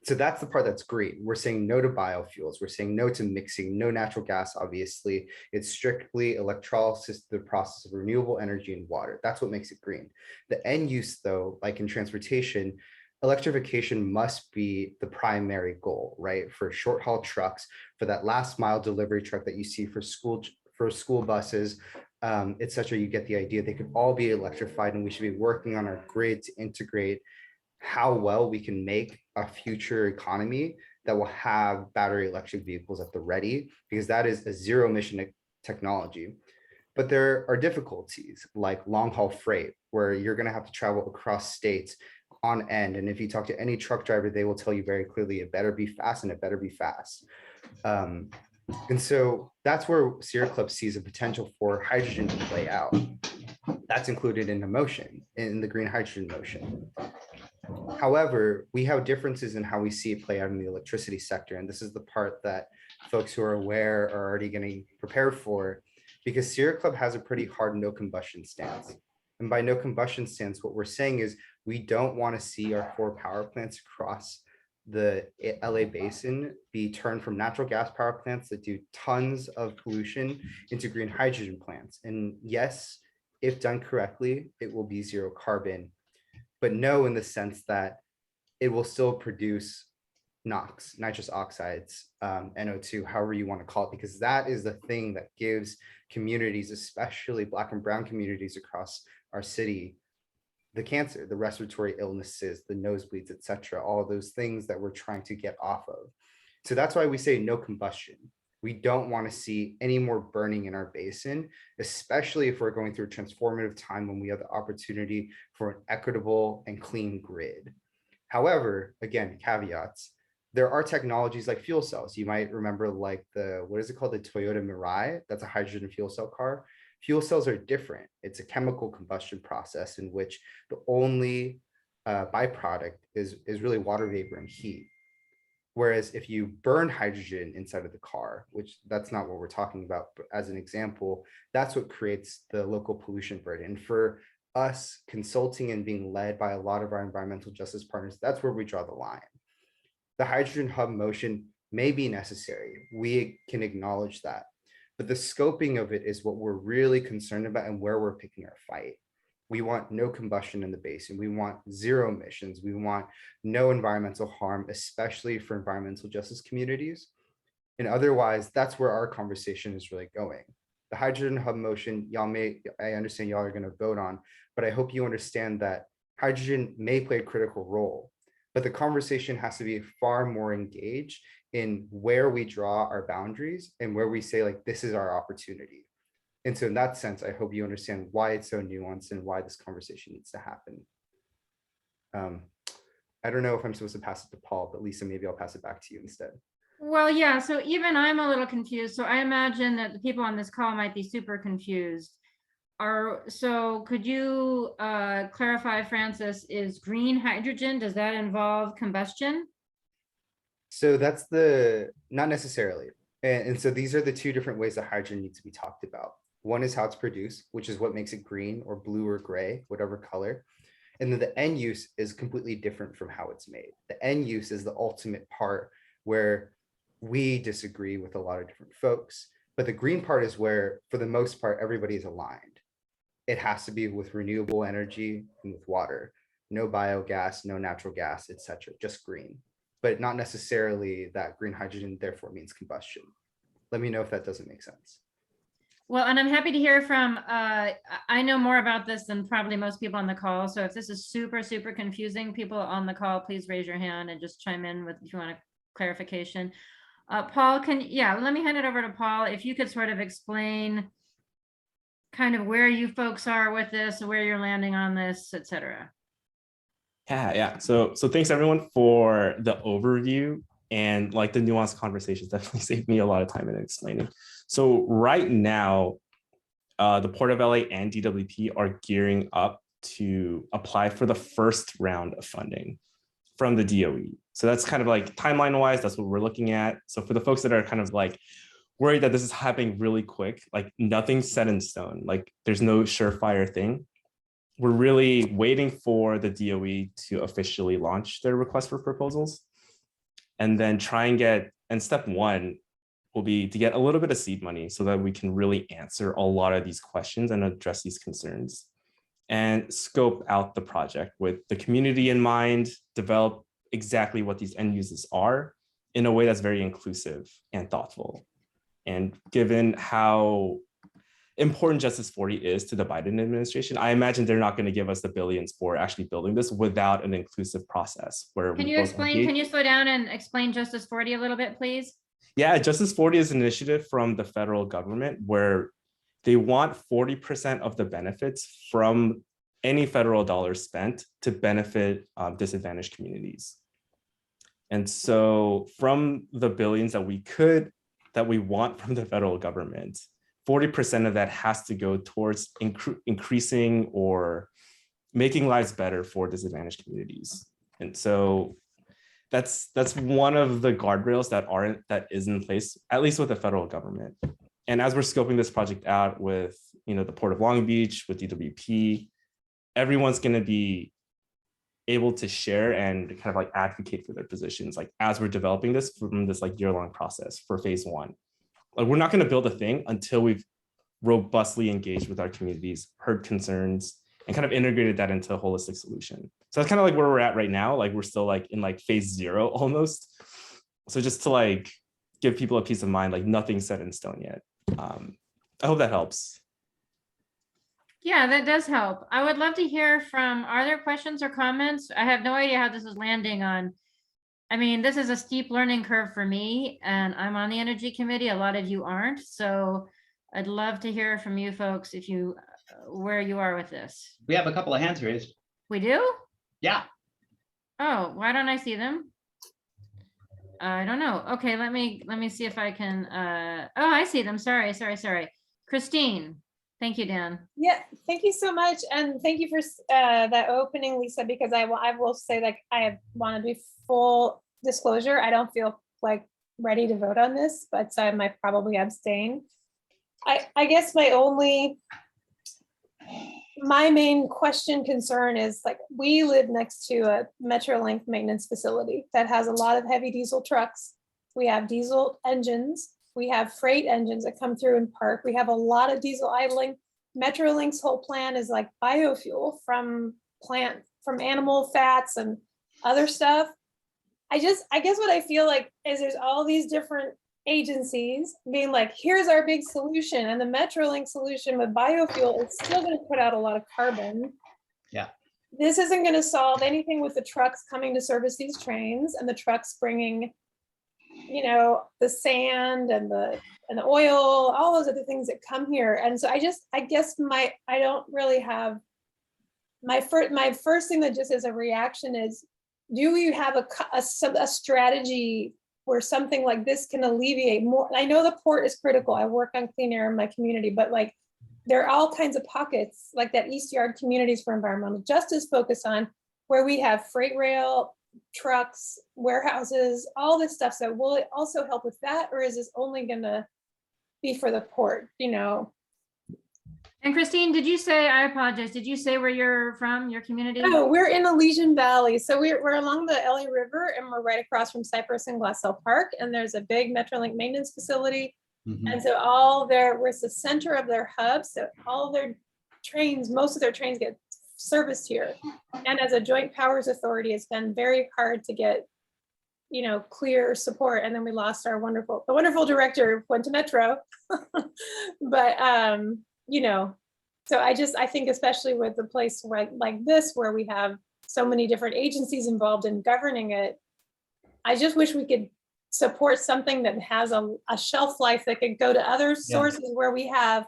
So that's the part that's green. We're saying no to biofuels. We're saying no to mixing, no natural gas, obviously. It's strictly electrolysis, the process of renewable energy and water. That's what makes it green. The end use, though, like in transportation, electrification must be the primary goal, right? For short haul trucks, for that last mile delivery truck that you see for school buses, etc. You get the idea. They could all be electrified, and we should be working on our grid to integrate how well we can make a future economy that will have battery electric vehicles at the ready, because that is a zero emission technology. But there are difficulties like long haul freight, where you're going to have to travel across states on end. And if you talk to any truck driver, they will tell you very clearly, it better be fast and it better be fast. And so that's where Sierra Club sees a potential for hydrogen to play out. That's included in the motion, in the green hydrogen motion. However, we have differences in how we see it play out in the electricity sector. And this is the part that folks who are aware are already getting prepared for, because Sierra Club has a pretty hard no combustion stance. And by no combustion stance, what we're saying is we don't want to see our 4 power plants across the LA basin be turned from natural gas power plants that do tons of pollution into green hydrogen plants. And yes, if done correctly, it will be zero carbon, but no, in the sense that it will still produce NOx, nitrous oxides, NO2, however you want to call it, because that is the thing that gives communities, especially Black and brown communities across our city, the cancer, the respiratory illnesses, the nosebleeds, etc., all those things that we're trying to get off of. So that's why we say no combustion. We don't want to see any more burning in our basin, especially if we're going through a transformative time when we have the opportunity for an equitable and clean grid. However, again, caveats, there are technologies like fuel cells. You might remember like what is it called? The Toyota Mirai, that's a hydrogen fuel cell car. Fuel cells are different. It's a chemical combustion process in which the only byproduct is really water vapor and heat. Whereas if you burn hydrogen inside of the car, which that's not what we're talking about, but as an example, that's what creates the local pollution burden. And for us consulting and being led by a lot of our environmental justice partners, that's where we draw the line. The hydrogen hub motion may be necessary. We can acknowledge that. But the scoping of it is what we're really concerned about and where we're picking our fight. We want no combustion in the basin. We want zero emissions. We want no environmental harm, especially for environmental justice communities. And otherwise, that's where our conversation is really going. The hydrogen hub motion, I understand y'all are going to vote on, but I hope you understand that hydrogen may play a critical role, but the conversation has to be far more engaged in where we draw our boundaries and where we say, like, this is our opportunity. And so in that sense, I hope you understand why it's so nuanced and why this conversation needs to happen. I don't know if I'm supposed to pass it to Paul, but Lisa, maybe I'll pass it back to you instead. Well, yeah, so even I'm a little confused. So I imagine that the people on this call might be super confused. So could you clarify, Francis, is green hydrogen, does that involve combustion? So that's not necessarily. And so these are the 2 different ways that hydrogen needs to be talked about. One is how it's produced, which is what makes it green or blue or gray, whatever color. And then the end use is completely different from how it's made. The end use is the ultimate part where we disagree with a lot of different folks. But the green part is where, for the most part, everybody is aligned. It has to be with renewable energy and with water. No biogas, no natural gas, etc., just green. but not necessarily that green hydrogen therefore means combustion. Let me know if that doesn't make sense. Well, and I'm happy to hear from, I know more about this than probably most people on the call. So if this is super, super confusing, people on the call, please raise your hand and just chime in with if you want a clarification. Paul, let me hand it over to Paul. If you could sort of explain kind of where you folks are with this, where you're landing on this, et cetera. Yeah. So thanks everyone for the overview, and like the nuanced conversations definitely saved me a lot of time in explaining. So right now, the Port of LA and DWP are gearing up to apply for the first round of funding from the DOE. So that's kind of like timeline wise, that's what we're looking at. So for the folks that are kind of like worried that this is happening really quick, like nothing's set in stone, like there's no surefire thing. We're really waiting for the DOE to officially launch their request for proposals, and then try and get, and step one will be to get a little bit of seed money so that we can really answer a lot of these questions and address these concerns, and scope out the project with the community in mind, develop exactly what these end users are in a way that's very inclusive and thoughtful. And given how important Justice 40 is to the Biden administration, I imagine they're not going to give us the billions for actually building this without an inclusive process. Where can you slow down and explain Justice 40 a little bit, please? Yeah, Justice 40 is an initiative from the federal government where they want 40% of the benefits from any federal dollars spent to benefit disadvantaged communities. And so from the billions that we want from the federal government, 40% of that has to go towards increasing or making lives better for disadvantaged communities. And so that's one of the guardrails that is in place, at least with the federal government. And as we're scoping this project out with the Port of Long Beach, with DWP, everyone's going to be able to share and kind of like advocate for their positions, like as we're developing this from this like year-long process for phase one. Like we're not going to build a thing until we've robustly engaged with our communities, heard concerns, and kind of integrated that into a holistic solution. So that's kind of like where we're at right now. Like we're still like in like phase 0 almost. So just to like give people a peace of mind, like nothing's set in stone yet. I hope that helps. Yeah, that does help. I would love to hear from, are there questions or comments? I have no idea how this is landing on. I mean, this is a steep learning curve for me, and I'm on the Energy Committee. A lot of you aren't. So I'd love to hear from you folks if you, where you are with this. We have a couple of hands raised. We do? Yeah. Oh, why don't I see them? I don't know. Okay, let me see if I can, oh, I see them. Sorry. Christine. Thank you, Dan. Yeah, thank you so much. And thank you for that opening, Lisa, because I will say, like, I want to be full disclosure. I don't feel like ready to vote on this, but so I might probably abstain. I guess my main concern is, like, we live next to a Metrolink maintenance facility that has a lot of heavy diesel trucks. We have diesel engines. We have freight engines that come through and park. We have a lot of diesel idling. Metrolink's whole plan is like biofuel from animal fats and other stuff. I guess what I feel like is there's all these different agencies being like, here's our big solution. And the Metrolink solution with biofuel is still going to put out a lot of carbon. Yeah. This isn't going to solve anything with the trucks coming to service these trains and the trucks bringing, the sand and the oil, all those other things that come here. And so I guess I don't really have, my first thing that just as a reaction is, do we have a strategy where something like this can alleviate more? I know the port is critical. I work on clean air in my community, but like there are all kinds of pockets like that East Yard Communities for Environmental Justice focus on, where we have freight rail, trucks, warehouses, all this stuff. So will it also help with that, or is this only going to be for the port? And Christine, did you say, I apologize, did you say where you're from, your community? Oh, we're in the Elysian Valley. So we're along the LA River, and we're right across from Cypress and Glassell Park. And there's a big Metrolink maintenance facility. Mm-hmm. And so we're the center of their hub. So all their trains, most of their trains get serviced here. And as a joint powers authority, it's been very hard to get you know, clear support. And then we lost the wonderful director, went to Metro. But, you know, so I think especially with a place like this, where we have so many different agencies involved in governing it, I just wish we could support something that has a shelf life that could go to other sources where we have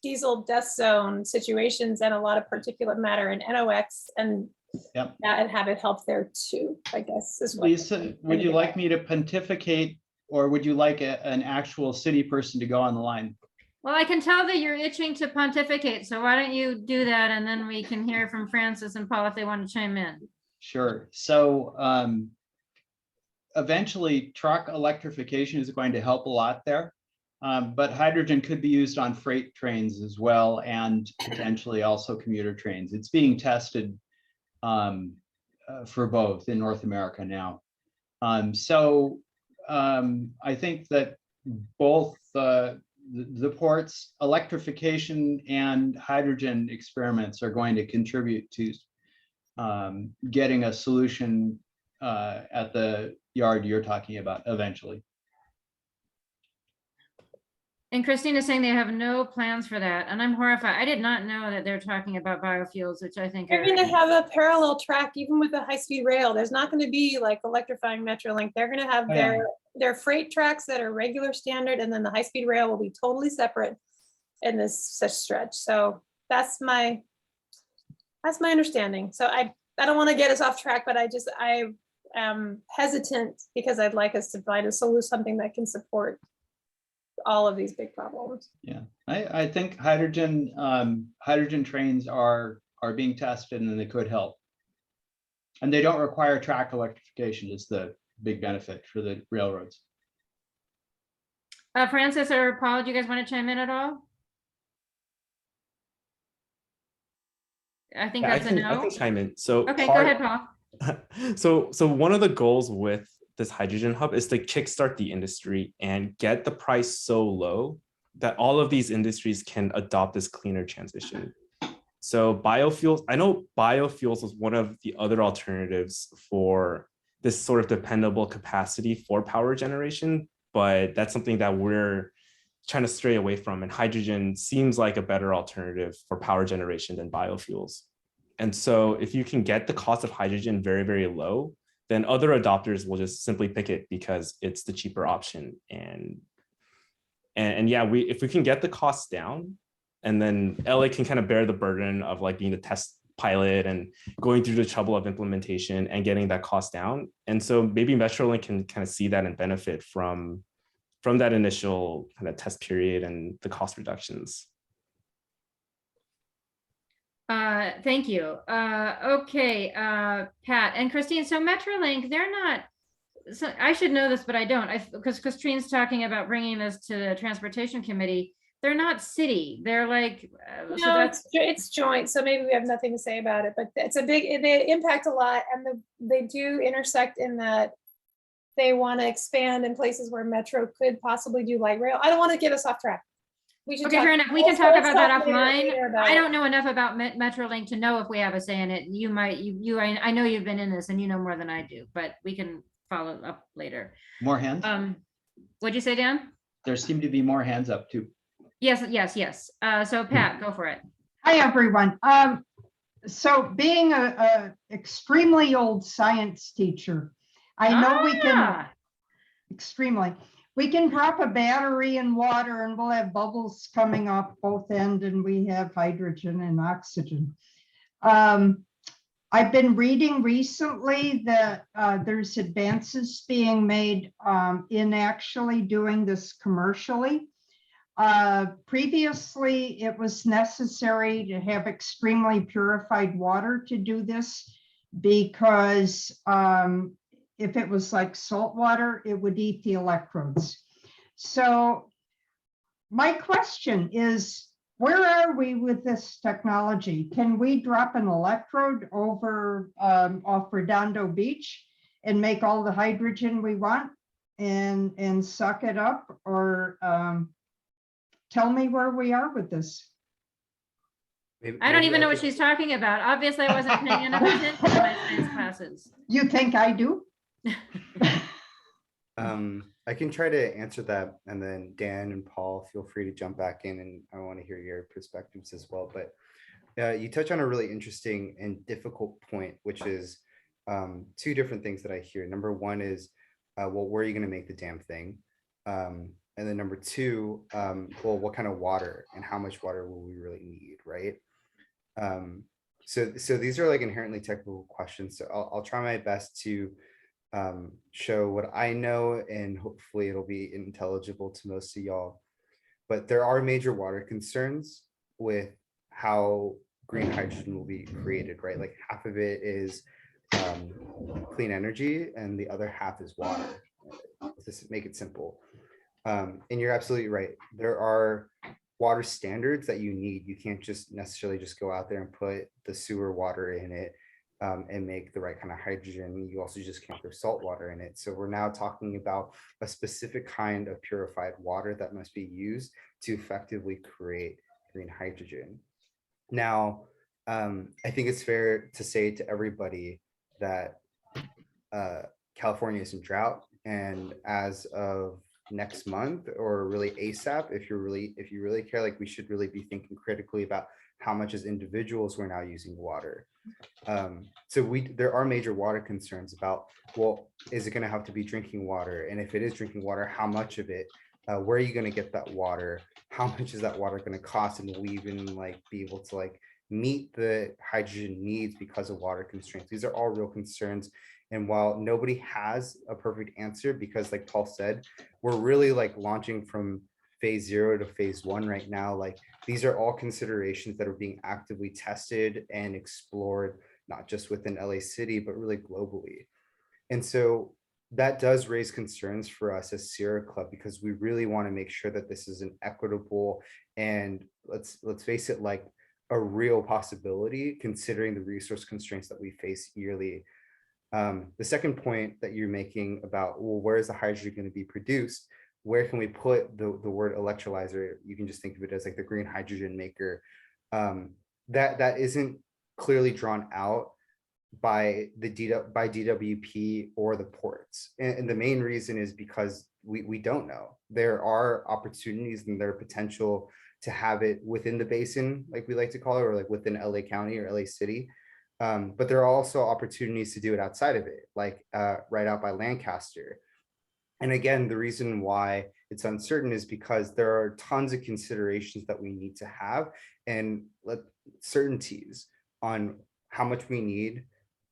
diesel death zone situations and a lot of particulate matter and NOx and and have it help there too, I guess. Is what Lisa, would you like me to pontificate, or would you like an actual city person to go on the line? Well, I can tell that you're itching to pontificate, so why don't you do that, and then we can hear from Francis and Paul if they want to chime in. Sure. So eventually truck electrification is going to help a lot there, but hydrogen could be used on freight trains as well, and potentially also commuter trains. It's being tested for both in North America now. So I think that both the port's electrification and hydrogen experiments are going to contribute to getting a solution at the yard you're talking about eventually. And Christine is saying they have no plans for that, and I'm horrified. I did not know that they're talking about biofuels, which I think they're going to have a parallel track even with the high-speed rail. There's not going to be like electrifying Metrolink. They're going to have their freight tracks that are regular standard, and then the high-speed rail will be totally separate in this such stretch. So that's my understanding. So I don't want to get us off track, but I am hesitant because I'd like us to find a solution, something that can support all of these big problems. Yeah, I think hydrogen trains are being tested, and they could help. And they don't require track electrification is the big benefit for the railroads. Francis or Paul, do you guys want to chime in at all? I think that's a no. I can chime in. So okay, go ahead, Paul. So one of the goals with this hydrogen hub is to kickstart the industry and get the price so low that all of these industries can adopt this cleaner transition. So biofuels, I know biofuels was one of the other alternatives for this sort of dependable capacity for power generation, but that's something that we're trying to stray away from. And hydrogen seems like a better alternative for power generation than biofuels. And so if you can get the cost of hydrogen very, very low, then other adopters will just simply pick it because it's the cheaper option. And yeah, if we can get the costs down, and then LA can kind of bear the burden of like being the test pilot and going through the trouble of implementation and getting that cost down. And so maybe Metrolink can kind of see that and benefit from that initial kind of test period and the cost reductions. Thank you. Okay, Pat and Christine. So Metrolink, they're not. So I should know this, but I don't. Because Christine's talking about bringing this to the transportation committee. They're not city. They're like. No, it's joint. So maybe we have nothing to say about it. But it's a big. They impact a lot, and they do intersect in that they want to expand in places where Metro could possibly do light rail. I don't want to get us off track. Okay, fair enough. We can talk about that offline. I don't know enough about Metrolink to know if we have a say in it. You might, I know you've been in this and you know more than I do, but we can follow up later. More hands? What'd you say, Dan? There seem to be more hands up too. Yes. So Pat, go for it. Hi, everyone. So being a extremely old science teacher, I know we can, we can drop a battery in water and we'll have bubbles coming off both ends, and we have hydrogen and oxygen. I've been reading recently that there's advances being made in actually doing this commercially. Previously, it was necessary to have extremely purified water to do this because if it was like salt water, it would eat the electrodes. So my question is, where are we with this technology? Can we drop an electrode over off Redondo Beach and make all the hydrogen we want and suck it up? Or tell me where we are with this. I don't even know what she's talking about. Obviously, I wasn't paying enough attention to my science classes. You think I do? I can try to answer that, and then Dan and Paul, feel free to jump back in, and I want to hear your perspectives as well. But you touch on a really interesting and difficult point, which is two different things that I hear. Number one is, well, where are you going to make the damn thing? And then number two, well, what kind of water and how much water will we really need, right? So these are like inherently technical questions. So I'll try my best to show what I know, and hopefully it'll be intelligible to most of y'all. But there are major water concerns with how green hydrogen will be created, right? Like half of it is clean energy and the other half is water. Let's make it simple. And you're absolutely right. There are water standards that you need. You can't just necessarily just go out there and put the sewer water in it and make the right kind of hydrogen. You also just can't throw salt water in it. So we're now talking about a specific kind of purified water that must be used to effectively create green hydrogen. Now, I think it's fair to say to everybody that California is in drought, and as of next month, or really ASAP, if you really care, like we should really be thinking critically about how much as individuals we're now using water. So there are major water concerns about, well, is it going to have to be drinking water? And if it is drinking water, how much of it? Where are you going to get that water? How much is that water going to cost? And will we even like be able to like meet the hydrogen needs because of water constraints? These are all real concerns. And while nobody has a perfect answer, because like Paul said, we're really like launching from phase 0 to phase 1 right now. Like these are all considerations that are being actively tested and explored, not just within LA City, but really globally. And so that does raise concerns for us as Sierra Club, because we really want to make sure that this is an equitable and let's face it, like a real possibility, considering the resource constraints that we face yearly. The second point that you're making about, well, where is the hydrogen going to be produced? Where can we put the word electrolyzer? You can just think of it as like the green hydrogen maker. That isn't clearly drawn out by DWP or the ports. And the main reason is because we don't know. There are opportunities and there are potential to have it within the basin, like we like to call it, or like within LA County or LA City. But there are also opportunities to do it outside of it, like right out by Lancaster. And again, the reason why it's uncertain is because there are tons of considerations that we need to have and certainties on how much we need,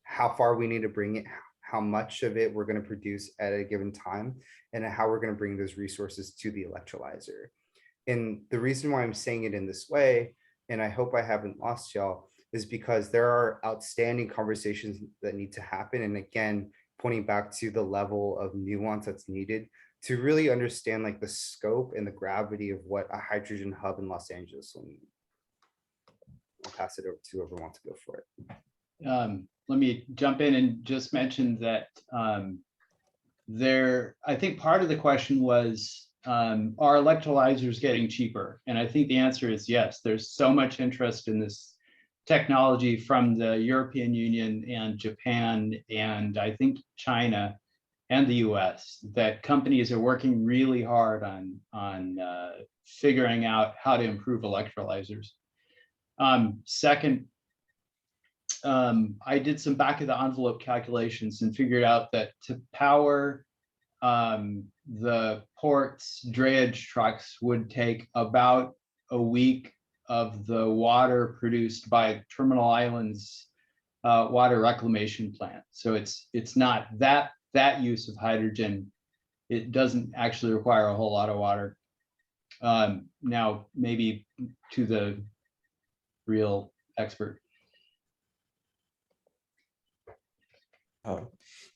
how far we need to bring it, how much of it we're going to produce at a given time, and how we're going to bring those resources to the electrolyzer. And the reason why I'm saying it in this way, and I hope I haven't lost y'all, is because there are outstanding conversations that need to happen. And again, pointing back to the level of nuance that's needed to really understand like the scope and the gravity of what a hydrogen hub in Los Angeles will need. I'll pass it over to whoever wants to go for it. Let me jump in and just mention that I think part of the question was, are electrolyzers getting cheaper? And I think the answer is yes. There's so much interest in this technology from the European Union and Japan, and I think China and the US, that companies are working really hard on figuring out how to improve electrolyzers. Second, I did some back of the envelope calculations and figured out that to power the port's drayage trucks would take about a week of the water produced by Terminal Island's water reclamation plant. So it's not that use of hydrogen. It doesn't actually require a whole lot of water. Now, maybe to the real expert. Oh,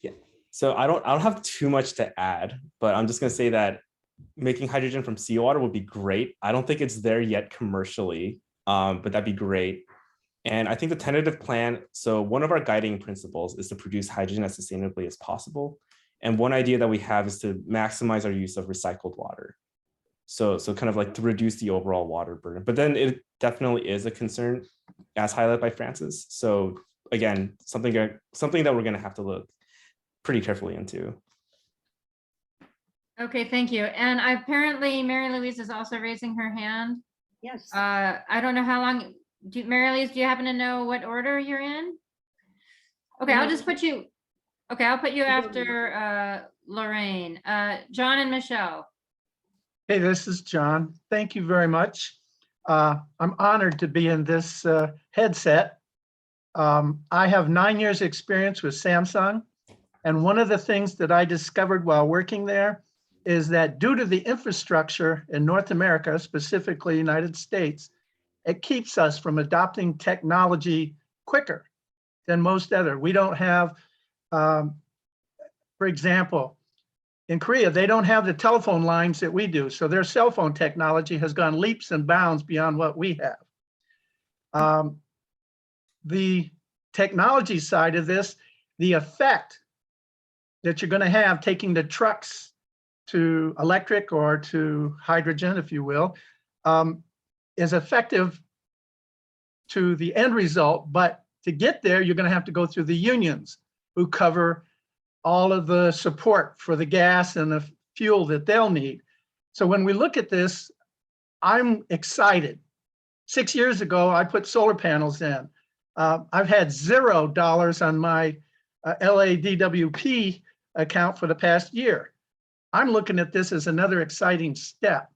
yeah. So I don't have too much to add, but I'm just going to say that making hydrogen from seawater would be great. I don't think it's there yet commercially, but that'd be great. And I think the tentative plan, so one of our guiding principles is to produce hydrogen as sustainably as possible. And one idea that we have is to maximize our use of recycled water. So kind of like to reduce the overall water burden. But then it definitely is a concern, as highlighted by Francis. So again, something that we're going to have to look pretty carefully into. Okay, thank you. And apparently Mary Louise is also raising her hand. Yes. I don't know how long, Mary Louise, do you happen to know what order you're in? Okay, I'll just put you, okay, I'll put you after Lorraine. John and Michelle. Hey, this is John. Thank you very much. I'm honored to be in this headset. I have 9 years experience with Samsung. And one of the things that I discovered while working there is that due to the infrastructure in North America, specifically United States, it keeps us from adopting technology quicker than most other. We don't have, for example, in Korea, they don't have the telephone lines that we do. So their cell phone technology has gone leaps and bounds beyond what we have. The technology side of this, the effect that you're going to have taking the trucks to electric or to hydrogen, if you will, is effective to the end result. But to get there, you're going to have to go through the unions who cover all of the support for the gas and the fuel that they'll need. So when we look at this, I'm excited. 6 years ago, I put solar panels in. I've had $0 on my LADWP account for the past year. I'm looking at this as another exciting step.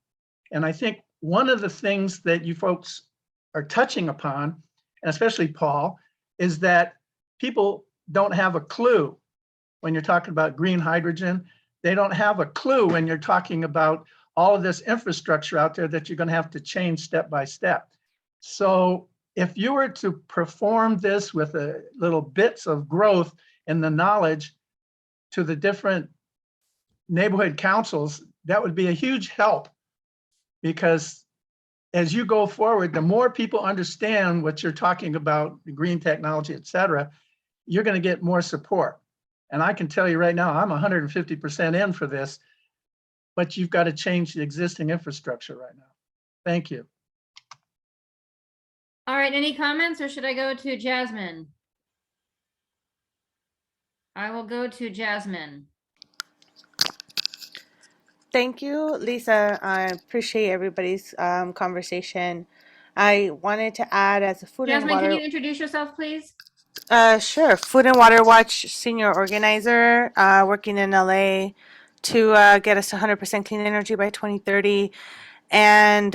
And I think one of the things that you folks are touching upon, and especially Paul, is that people don't have a clue when you're talking about green hydrogen. They don't have a clue when you're talking about all of this infrastructure out there that you're going to have to change step by step. So if you were to perform this with a little bits of growth in the knowledge to the different neighborhood councils, that would be a huge help, because as you go forward, the more people understand what you're talking about, the green technology, et cetera, you're going to get more support. And I can tell you right now, I'm 150% in for this, but you've got to change the existing infrastructure right now. Thank you. All right, any comments, or should I go to Jasmine? I will go to Jasmine. Thank you, Lisa. I appreciate everybody's conversation. I wanted to add, as a food and Jasmine, can water, you introduce yourself, please? sure, Food and Water Watch senior organizer, working in LA to get us to 100% clean energy by 2030, and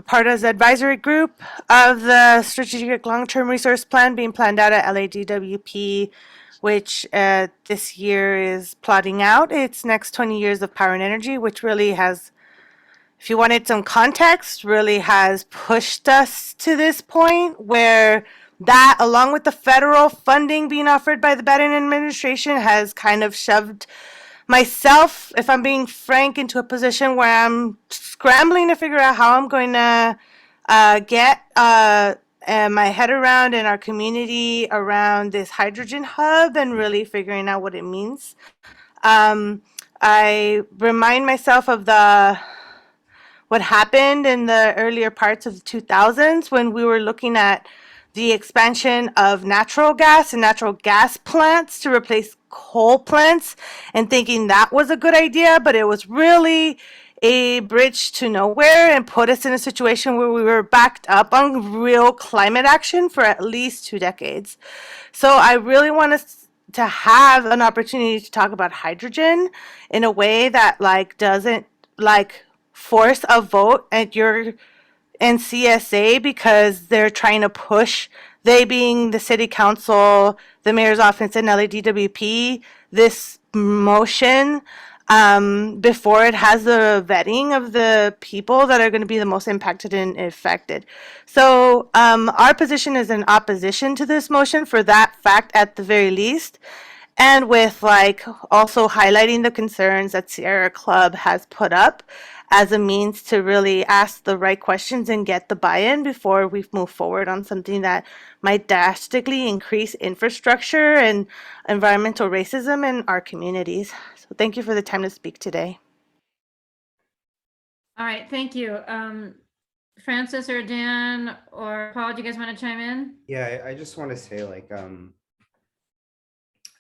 part of the advisory group of the strategic long-term resource plan being planned out at LADWP, which this year is plotting out its next 20 years of power and energy, which really has, if you wanted some context, really has pushed us to this point where that, along with the federal funding being offered by the Biden administration, has kind of shoved myself, if I'm being frank, into a position where I'm scrambling to figure out how I'm going to get my head around in our community around this hydrogen hub and really figuring out what it means. I remind myself of what happened in the earlier parts of the 2000s when we were looking at the expansion of natural gas and natural gas plants to replace coal plants and thinking that was a good idea, but it was really a bridge to nowhere and put us in a situation where we were backed up on real climate action for at least 2 decades. So I really want us to have an opportunity to talk about hydrogen in a way that doesn't force a vote at your NCSA because they're trying to push, they being the city council, the mayor's office, and LADWP, this motion before it has the vetting of the people that are going to be the most impacted and affected. So our position is in opposition to this motion for that fact at the very least. And with also highlighting the concerns that Sierra Club has put up as a means to really ask the right questions and get the buy-in before we move forward on something that might drastically increase infrastructure and environmental racism in our communities. So thank you for the time to speak today. All right, thank you. Francis or Dan or Paul, do you guys want to chime in? Yeah, I just want to say I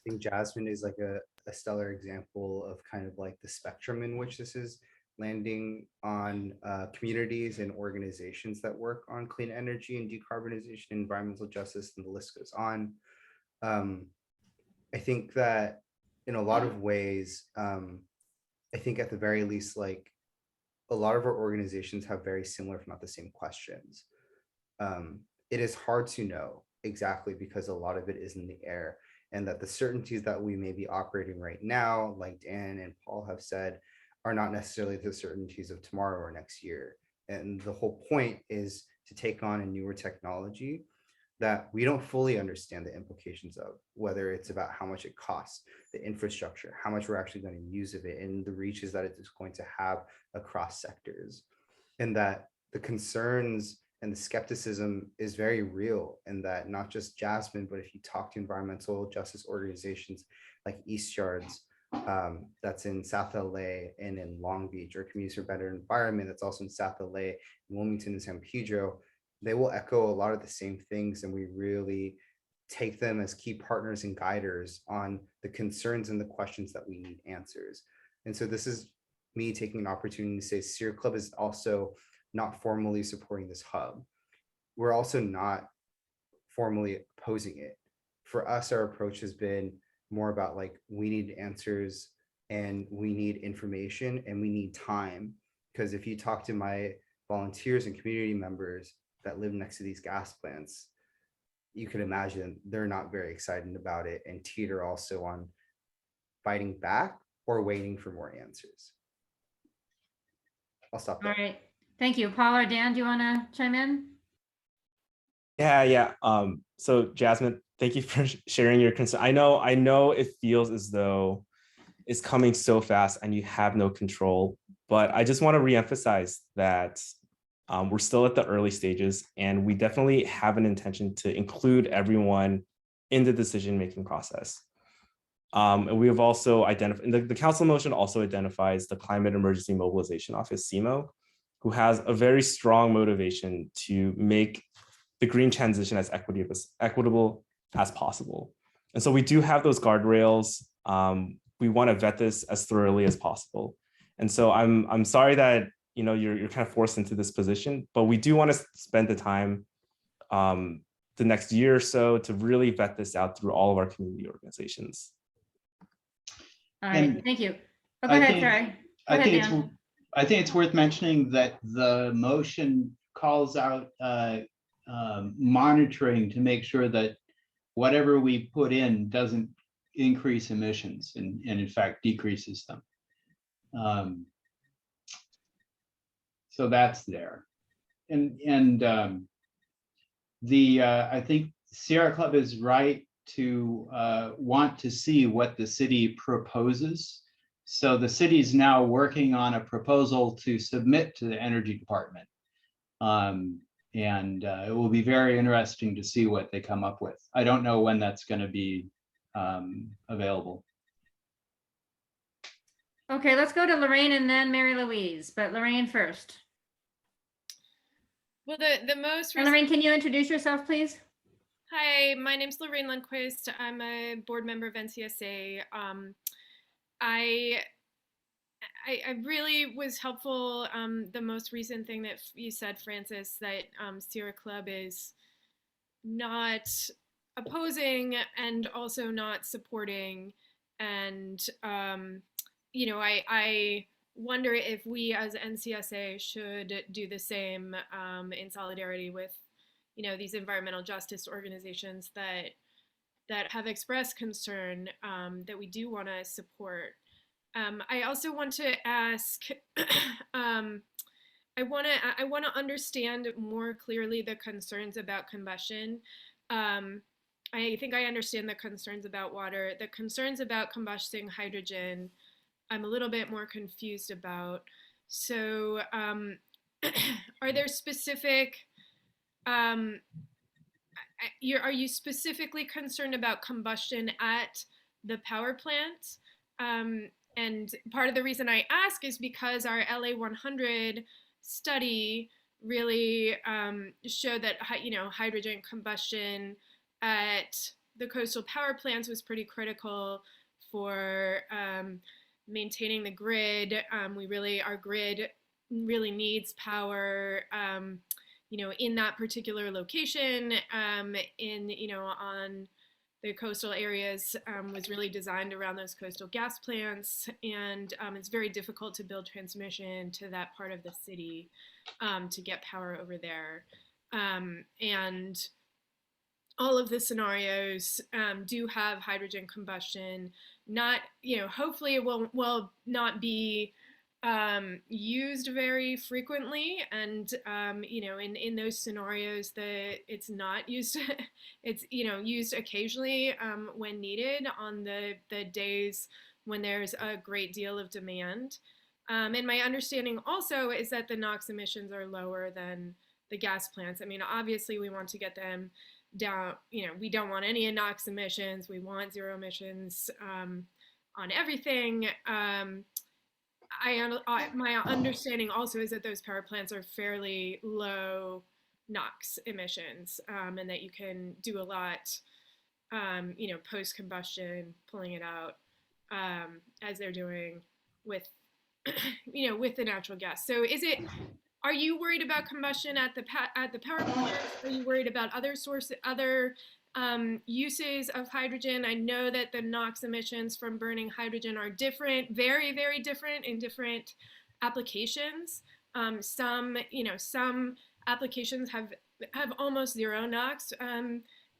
think Jasmine is a a stellar example of kind of like the spectrum in which this is landing on communities and organizations that work on clean energy and decarbonization, environmental justice, and the list goes on. I think that in a lot of ways, I think at the very least, like a lot of our organizations have very similar, if not the same questions. It is hard to know exactly because a lot of it is in the air, and that the certainties that we may be operating right now, like Dan and Paul have said, are not necessarily the certainties of tomorrow or next year. And the whole point is to take on a newer technology that we don't fully understand the implications of, whether it's about how much it costs, the infrastructure, how much we're actually going to use of it, and the reaches that it is going to have across sectors. And that the concerns and the skepticism is very real, and that not just Jasmine, but if you talk to environmental justice organizations like East Yards, that's in South LA, and in Long Beach, or Communities for Better Environment, that's also in South LA, Wilmington, and San Pedro, they will echo a lot of the same things, and we really take them as key partners and guiders on the concerns and the questions that we need answers. And so this is me taking an opportunity to say Sierra Club is also not formally supporting this hub. We're also not formally opposing it. For us, our approach has been more about like, we need answers and we need information and we need time. Because if you talk to my volunteers and community members that live next to these gas plants, you can imagine they're not very excited about it and teeter also on fighting back or waiting for more answers. I'll stop there. All right. Thank you. Paul or Dan, do you want to chime in? Yeah. So Jasmine, thank you for sharing your concern. I know it feels as though it's coming so fast and you have no control, but I just want to reemphasize that we're still at the early stages, and we definitely have an intention to include everyone in the decision-making process. And we have also identified, the council motion also identifies the Climate Emergency Mobilization Office, CEMO, who has a very strong motivation to make the green transition as equitable as possible. And so we do have those guardrails. We want to vet this as thoroughly as possible. And so I'm sorry that you're kind of forced into this position, but we do want to spend the time the next year or so to really vet this out through all of our community organizations. All right, thank you. Oh, go ahead, sorry. Go ahead, Dan. I think it's worth mentioning that the motion calls out monitoring to make sure that whatever we put in doesn't increase emissions and in fact decreases them. So that's there. And I think Sierra Club is right to want to see what the city proposes. So the city is now working on a proposal to submit to the Energy Department. And it will be very interesting to see what they come up with. I don't know when that's going to be available. Okay, let's go to Lorraine and then Mary Louise, but Lorraine first. Well, the most recent... Lorraine, can you introduce yourself, please? Hi, my name's Lorraine Lindquist. I'm a board member of NCSA. I really was helpful. The most recent thing that you said, Francis, that Sierra Club is not opposing and also not supporting. And, I wonder if we as NCSA should do the same in solidarity with, these environmental justice organizations that have expressed concern that we do want to support. I also want to ask, I want to understand more clearly the concerns about combustion. I think I understand the concerns about water. The concerns about combusting hydrogen, I'm a little bit more confused about. So are there specific, are you specifically concerned about combustion at the power plant? And part of the reason I ask is because our LA 100 study really showed that, hydrogen combustion at the coastal power plants was pretty critical for maintaining the grid. Our grid really needs power, in that particular location, on the coastal areas, was really designed around those coastal gas plants. And it's very difficult to build transmission to that part of the city to get power over there. And all of the scenarios do have hydrogen combustion. Not, hopefully it will not be used very frequently, and in those scenarios that it's not used, it's used occasionally when needed on the days when there's a great deal of demand. And my understanding also is that the NOx emissions are lower than the gas plants. I mean, obviously we want to get them down. We don't want any NOx emissions. We want zero emissions on everything. My understanding also is that those power plants are fairly low NOx emissions, and that you can do a lot, post combustion, pulling it out, as they're doing with, with the natural gas. So are you worried about combustion at the power plant? Are you worried about other uses of hydrogen? I know that the NOx emissions from burning hydrogen are different, very, very different in different applications. Some applications have almost zero NOx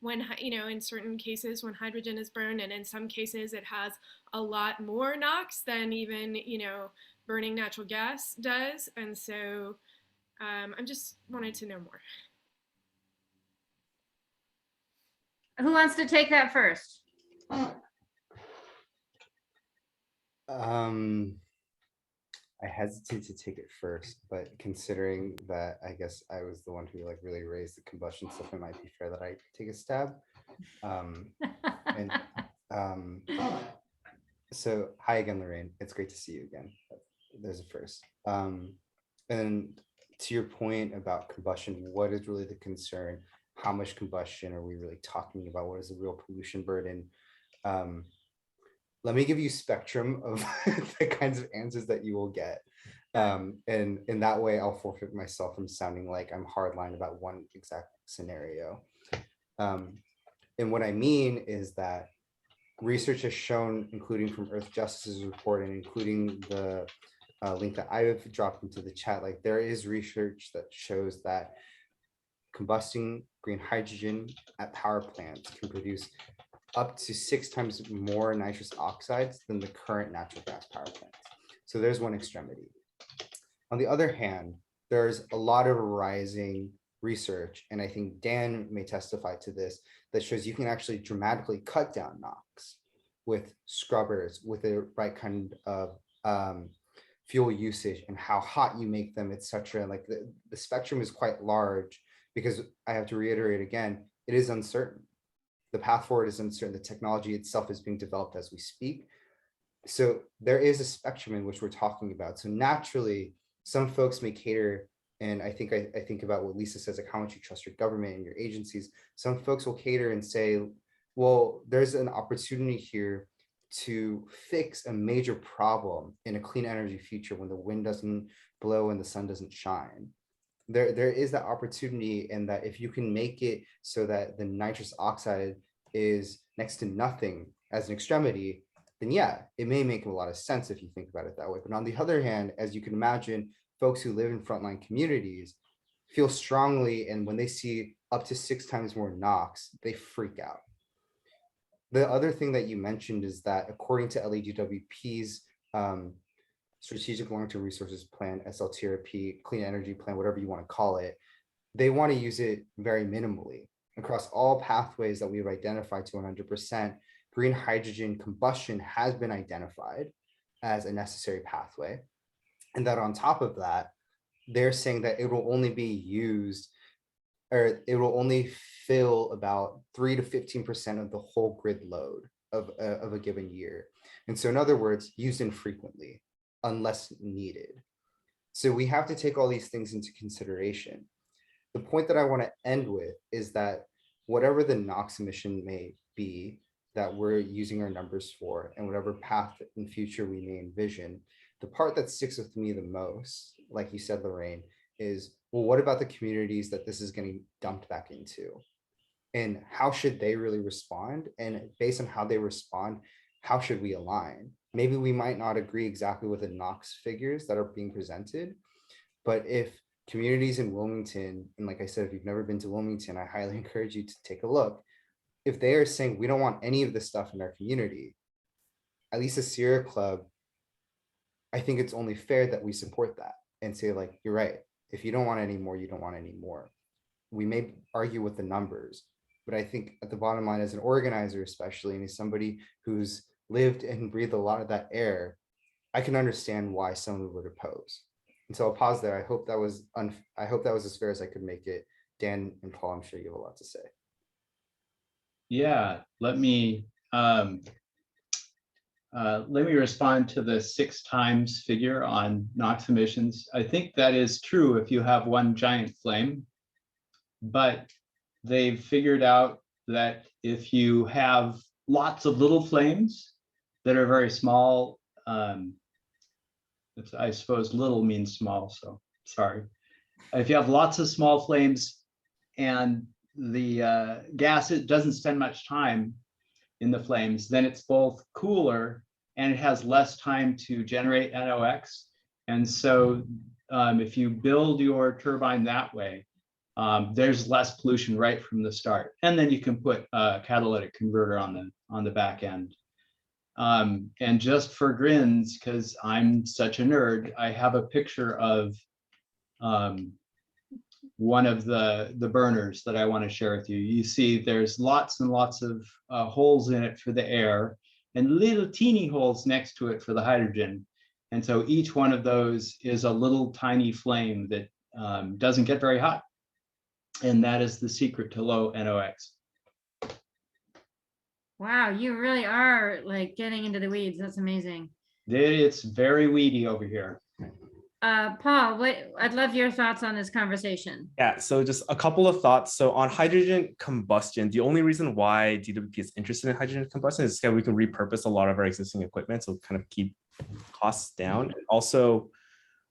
when, in certain cases when hydrogen is burned, and in some cases it has a lot more NOx than even, burning natural gas does. And so I'm just wanted to know more. Who wants to take that first? I hesitate to take it first, but considering that I guess I was the one who really raised the combustion stuff, it might be fair that I take a stab. So hi again, Lorraine. It's great to see you again. There's a first. And to your point about combustion, what is really the concern? How much combustion are we really talking about? What is the real pollution burden? Let me give you a spectrum of the kinds of answers that you will get. And in that way, I'll forfeit myself from sounding like I'm hardline about one exact scenario. And what I mean is that research has shown, including from Earth Justice's report and including the link that I have dropped into the chat, there is research that shows that combusting green hydrogen at power plants can produce up to 6 times more nitrous oxides than the current natural gas power plants. So there's one extremity. On the other hand, there's a lot of rising research, and I think Dan may testify to this, that shows you can actually dramatically cut down NOx with scrubbers, with the right kind of fuel usage and how hot you make them, etc. The spectrum is quite large, because I have to reiterate again, it is uncertain. The path forward is uncertain. The technology itself is being developed as we speak. So there is a spectrum in which we're talking about. So naturally, some folks may cater, and I think about what Lisa says, how much you trust your government and your agencies. Some folks will cater and say, well, there's an opportunity here to fix a major problem in a clean energy future when the wind doesn't blow and the sun doesn't shine. There is that opportunity, and that if you can make it so that the nitrous oxide is next to nothing as an extremity, then yeah, it may make a lot of sense if you think about it that way. But on the other hand, as you can imagine, folks who live in frontline communities feel strongly, and when they see up to 6 times more NOx, they freak out. The other thing that you mentioned is that according to LEDWP's Strategic Long-Term Resources Plan, SLTRP, Clean Energy Plan, whatever you want to call it, they want to use it very minimally. Across all pathways that we've identified to 100%, green hydrogen combustion has been identified as a necessary pathway. And that on top of that, they're saying that it will only be used, or it will only fill about 3 to 15% of the whole grid load of a given year. And so in other words, used infrequently, unless needed. So we have to take all these things into consideration. The point that I want to end with is that whatever the NOx emission may be, that we're using our numbers for and whatever path in future we may envision, the part that sticks with me the most, like you said, Lorraine, is, well, what about the communities that this is getting dumped back into? And how should they really respond? And based on how they respond, how should we align? Maybe we might not agree exactly with the NOx figures that are being presented, but if communities in Wilmington, and like I said, if you've never been to Wilmington, I highly encourage you to take a look. If they are saying we don't want any of this stuff in our community, at least the Sierra Club, I think it's only fair that we support that and say, like, you're right. If you don't want any more, you don't want any more. We may argue with the numbers, but I think at the bottom line, as an organizer, especially, and as somebody who's lived and breathed a lot of that air, I can understand why someone would oppose. And so I'll pause there. I hope that was as fair as I could make it. Dan and Paul, I'm sure you have a lot to say. Yeah, let me respond to the 6 times figure on NOx emissions. I think that is true if you have one giant flame, but they've figured out that if you have lots of little flames that are very small, I suppose little means small, so sorry. If you have lots of small flames and the gas, it doesn't spend much time in the flames, then it's both cooler and it has less time to generate NOx. And so if you build your turbine that way, there's less pollution right from the start. And then you can put a catalytic converter on the back end. And just for grins, because I'm such a nerd, I have a picture of one of the burners that I want to share with you. You see there's lots and lots of holes in it for the air and little teeny holes next to it for the hydrogen. And so each one of those is a little tiny flame that doesn't get very hot. And that is the secret to low NOx. Wow, you really are like getting into the weeds. That's amazing. It's very weedy over here. Paul, I'd love your thoughts on this conversation. Yeah, so just a couple of thoughts. So on hydrogen combustion, the only reason why DWP is interested in hydrogen combustion is that we can repurpose a lot of our existing equipment, so kind of keep costs down. And also,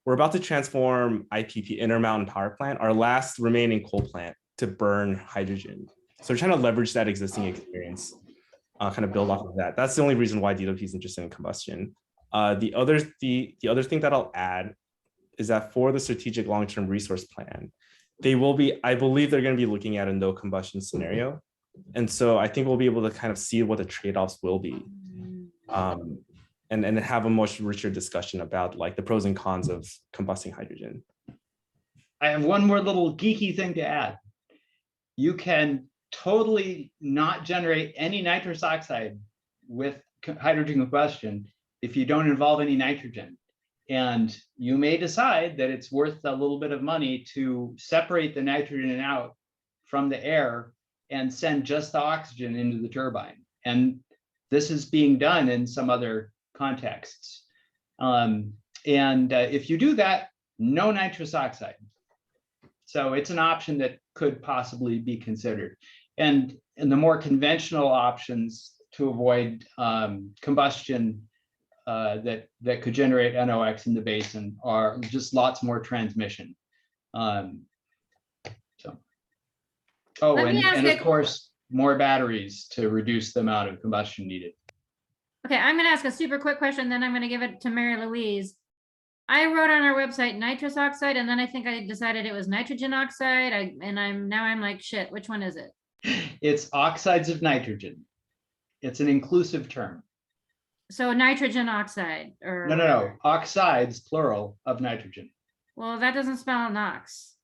we're about to transform IPP, Intermountain Power Plant, our last remaining coal plant, to burn hydrogen. So we're trying to leverage that existing experience, kind of build off of that. That's the only reason why DWP is interested in combustion. The other thing that I'll add is that for the strategic long-term resource plan, they will be, I believe they're going to be looking at a no combustion scenario. And so I think we'll be able to kind of see what the trade-offs will be, and have a much richer discussion about like the pros and cons of combusting hydrogen. I have one more little geeky thing to add. You can totally not generate any nitrous oxide with hydrogen combustion if you don't involve any nitrogen. And you may decide that it's worth a little bit of money to separate the nitrogen out from the air and send just the oxygen into the turbine. And this is being done in some other contexts. If you do that, no nitrous oxide. So it's an option that could possibly be considered. And the more conventional options to avoid combustion that could generate NOx in the basin are just lots more transmission. And of course, more batteries to reduce the amount of combustion needed. Okay, I'm going to ask a super quick question, then I'm going to give it to Mary Louise. I wrote on our website nitrous oxide, and then I think I decided it was nitrogen oxide. I'm like, shit, which one is it? It's oxides of nitrogen. It's an inclusive term. So nitrogen oxide, or no, oxides plural of nitrogen. Well, that doesn't spell NOx.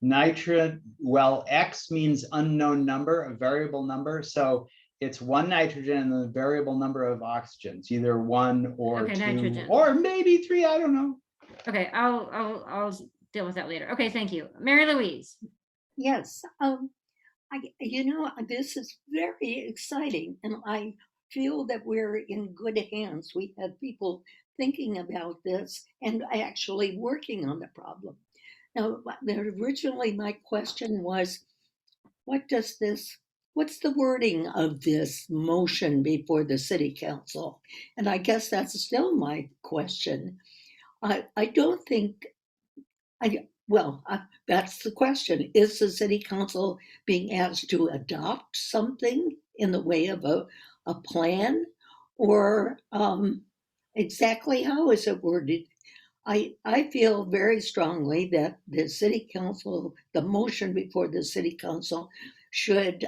Well, X means unknown number, a variable number. So it's one nitrogen and the variable number of oxygens, either one or two, nitrogen. Or maybe 3. I don't know. Okay, I'll deal with that later. Okay, thank you, Mary Louise. Yes, this is very exciting, and I feel that we're in good hands. We have people thinking about this and actually working on the problem. Now, originally my question was, what does this what's the wording of this motion before the city council? And I guess that's still my question. I don't think, that's the question. Is the city council being asked to adopt something in the way of a plan? Or exactly how is it worded? I feel very strongly that the city council, the motion before the city council should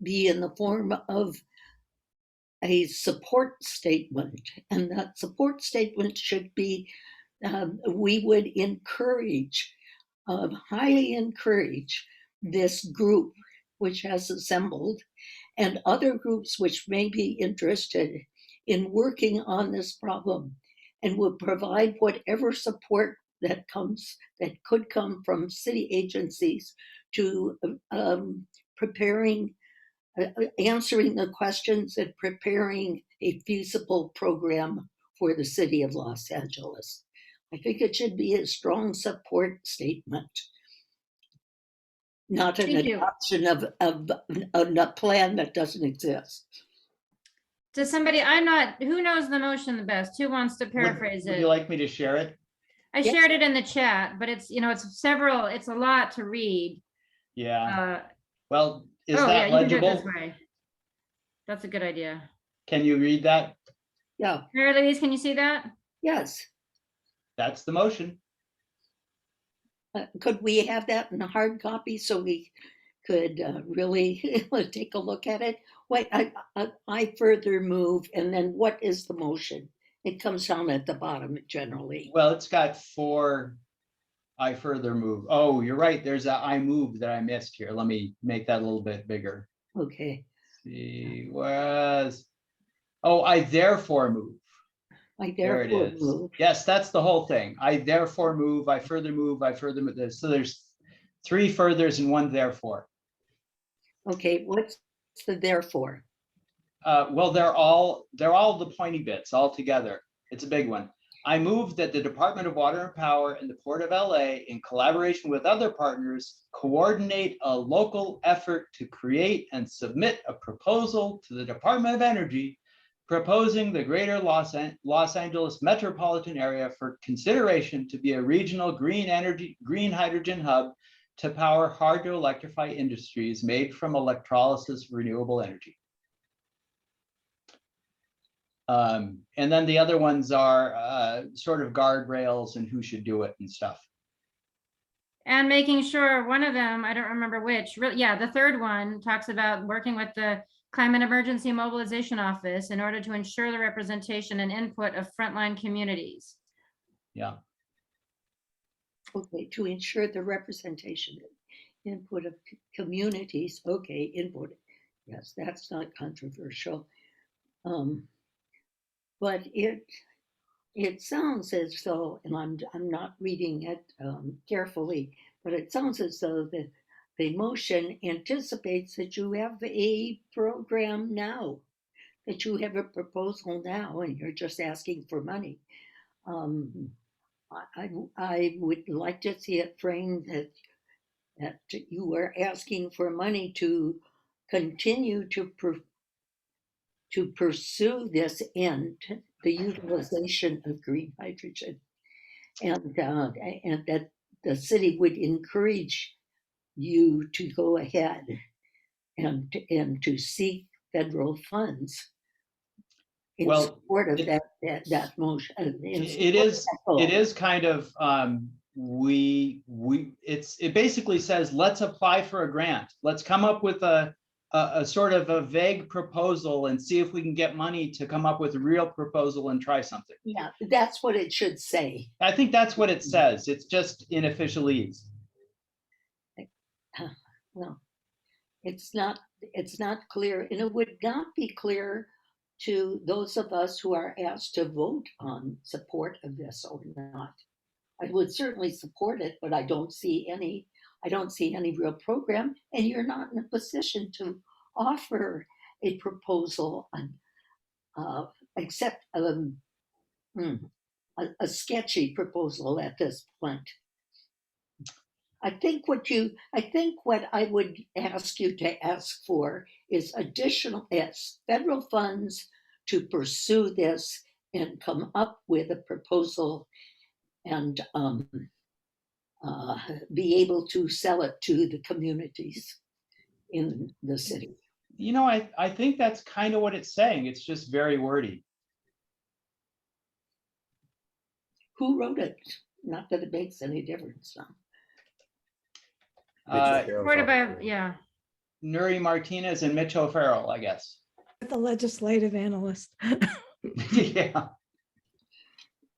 be in the form of a support statement. And that support statement should be, we would encourage, highly encourage this group which has assembled and other groups which may be interested in working on this problem, and would provide whatever support that could come from city agencies to answering the questions and preparing a feasible program for the city of Los Angeles. I think it should be a strong support statement, not an adoption of a plan that doesn't exist. Does somebody, who knows the motion the best? Who wants to paraphrase it? Would you like me to share it? I shared it in the chat, but it's a lot to read. Yeah. Well, is that yeah, you legible? can do it this way. That's a good idea. Can you read that? Yeah. Mary Louise, can you see that? Yes. That's the motion. Could we have that in a hard copy so we could really take a look at it? Wait, I further move, and then what is the motion? It comes down at the bottom generally. Well, it's got 4, I further move. Oh, you're right. There's a I move that I missed here. Let me make that a little bit bigger. Okay. See, whereas, I therefore move. I therefore there it is. move. Yes, that's the whole thing. I therefore move, I further move, I further move. So there's 3 furthers and 1 therefore. Okay, what's the therefore? Well, they're all the pointy bits all together. It's a big one. I move that the Department of Water and Power and the Port of LA, in collaboration with other partners, coordinate a local effort to create and submit a proposal to the Department of Energy proposing the greater Los Angeles metropolitan area for consideration to be a regional green hydrogen hub to power hard to electrify industries made from electrolysis of renewable energy. And then the other ones are sort of guardrails and who should do it and stuff. And making sure one of them, I don't remember which, the third one talks about working with the Climate Emergency Mobilization Office in order to ensure the representation and input of frontline communities. Yeah. Okay, to ensure the representation and input of communities. Okay, input. Yes, that's not controversial. But it sounds as though, and I'm not reading it carefully, but it sounds as though the motion anticipates that you have a program now, that you have a proposal now, and you're just asking for money. I would like to see it framed that you are asking for money to continue to pursue this end, the utilization of green hydrogen, and that the city would encourage you to go ahead and to seek federal funds in support of that motion. It is kind of it basically says, let's apply for a grant. Let's come up with a sort of a vague proposal and see if we can get money to come up with a real proposal and try something. Yeah, that's what it should say. I think that's what it says. It's just in officialese. Well, it's not clear, and it would not be clear to those of us who are asked to vote on support of this or not. I would certainly support it, but I don't see any real program, and you're not in a position to offer a proposal except a sketchy proposal at this point. I think what I would ask you to ask for is additional federal funds to pursue this and come up with a proposal and be able to sell it to the communities in the city. You know, I think that's kind of what it's saying. It's just very wordy. Who wrote it? Not that it makes any difference. Supported by, yeah. Nuri Martinez and Mitch O'Farrell, I guess. The legislative analyst. Yeah.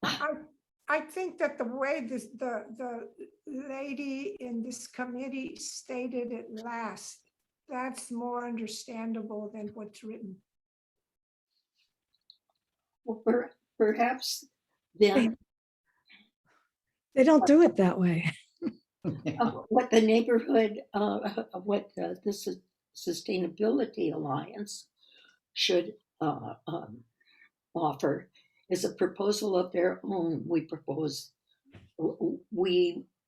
I think that the way the lady in this committee stated it last, that's more understandable than what's written. Well, perhaps then They don't do it that way. what the neighborhood, what this Sustainability Alliance should offer is a proposal of their own. We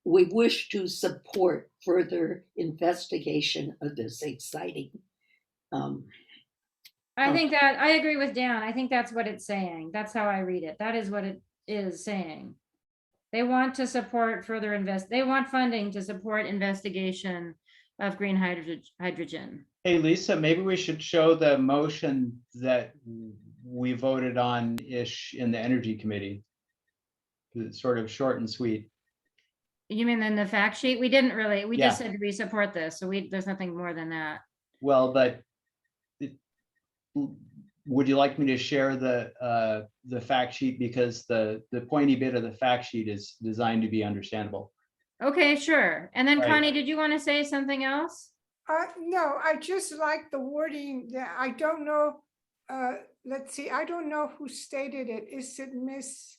wish to support further investigation of this exciting. I think that I agree with Dan. I think that's what it's saying. That's how I read it. That is what it is saying. They want to support further they want funding to support investigation of green hydrogen. Hey, Lisa, maybe we should show the motion that we voted on ish in the Energy Committee. It's sort of short and sweet. You mean in the fact sheet? We didn't really, we Yeah. just said we support this. So there's nothing more than that. Well, but would you like me to share the fact sheet, because the pointy bit of the fact sheet is designed to be understandable? Okay, sure. And then Right. Connie, did you want to say something else? No, I just like the wording that I don't know. Let's see, I don't know who stated it. Is it Miss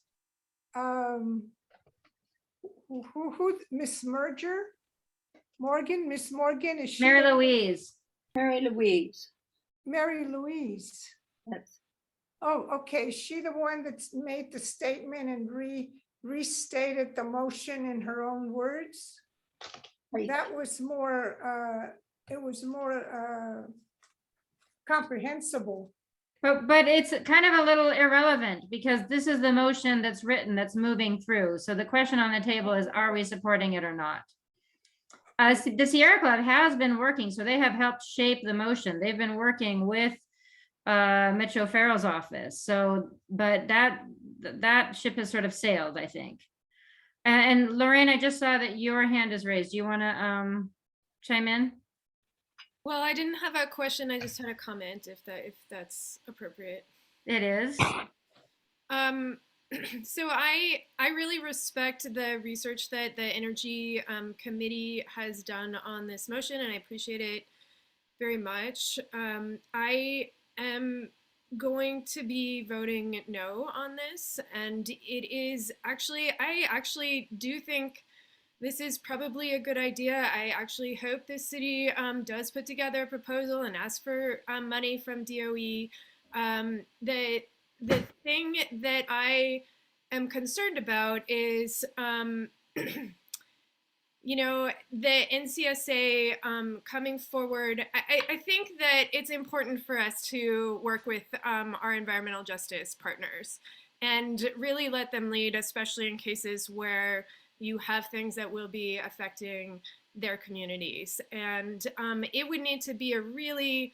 Miss Morgan? Miss Morgan, is she? Mary Louise. Mary Louise. Mary Louise. Yes. Oh, okay. Is she the one that's made the statement and restated the motion in her own words? Right. That was more, it was more comprehensible. But it's kind of a little irrelevant because this is the motion that's written that's moving through. So the question on the table is, are we supporting it or not? The Sierra Club has been working, so they have helped shape the motion. They've been working with Mitch O'Farrell's office. So, but that ship has sort of sailed, I think. And Lorraine, I just saw that your hand is raised. Do you want to chime in? Well, I didn't have a question. I just had a comment, if that's appropriate. It is. So I really respect the research that the Energy Committee has done on this motion, and I appreciate it very much. I am going to be voting no on this, and it is actually, I actually do think this is probably a good idea. I actually hope this city does put together a proposal and ask for money from DOE. The thing that I am concerned about is, you know, the NCSA coming forward. I think that it's important for us to work with our environmental justice partners and really let them lead, especially in cases where you have things that will be affecting their communities. And it would need to be a really,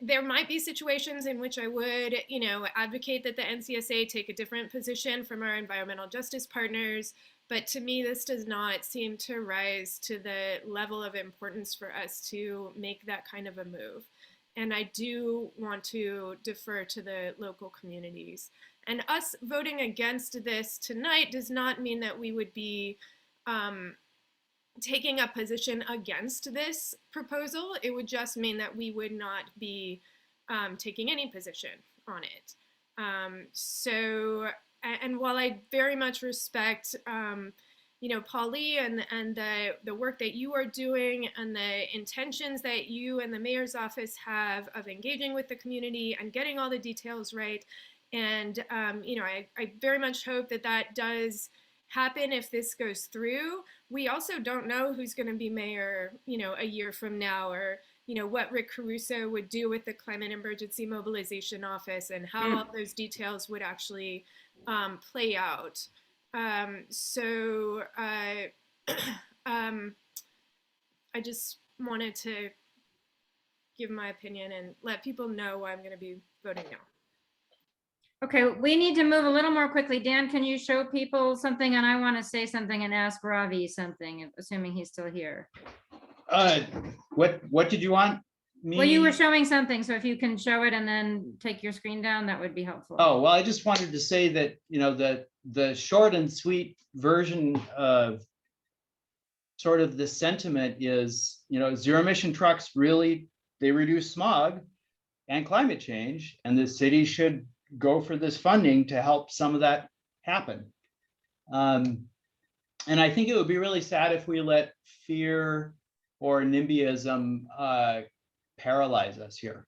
there might be situations in which I would, you know, advocate that the NCSA take a different position from our environmental justice partners. But to me, this does not seem to rise to the level of importance for us to make that kind of a move. And I do want to defer to the local communities. And us voting against this tonight does not mean that we would be taking a position against this proposal. It would just mean that we would not be taking any position on it. And while I very much respect, you know, Paulie and the work that you are doing and the intentions that you and the mayor's office have of engaging with the community and getting all the details right, and you know, I very much hope that that does happen if this goes through. We also don't know who's going to be mayor, a year from now, or what Rick Caruso would do with the Climate Emergency Mobilization Office and how all those details would actually play out. So I just wanted to give my opinion and let people know why I'm going to be voting no. Okay, we need to move a little more quickly. Dan, can you show people something? And I want to say something and ask Ravi something, assuming he's still here. What did you want me? Well, you were showing something, so if you can show it and then take your screen down, that would be helpful. Oh, well, I just wanted to say that, the short and sweet version of sort of the sentiment is, zero emission trucks really, they reduce smog and climate change, and the city should go for this funding to help some of that happen. And I think it would be really sad if we let fear or NIMBYism paralyze us here.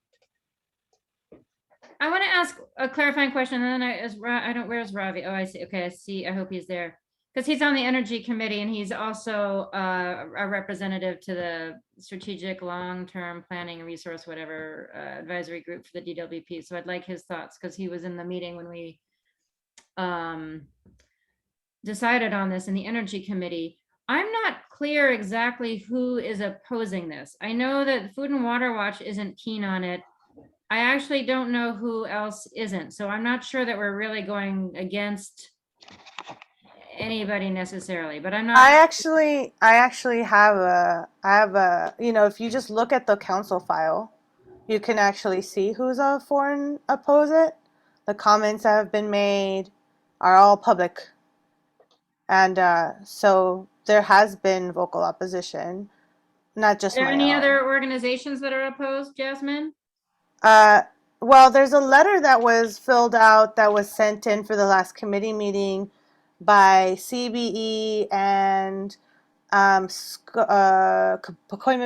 I want to ask a clarifying question, and then where's Ravi? Oh, I see. Okay, I see. I hope he's there. Because he's on the Energy Committee, and he's also a representative to the Strategic Long-Term Planning and Resource Whatever Advisory Group for the DWP. So I'd like his thoughts, because he was in the meeting when we decided on this in the Energy Committee. I'm not clear exactly who is opposing this. I know that Food and Water Watch isn't keen on it. I actually don't know who else isn't. So I'm not sure that we're really going against anybody necessarily, but I'm not. I actually have a, if you just look at the council file, you can actually see who's for and oppose it. The comments that have been made are all public. And so there has been vocal opposition, not just Are there my any own. other organizations that are opposed, Jasmine? Well, there's a letter that was filled out that was sent in for the last committee meeting by CBE and Pacoima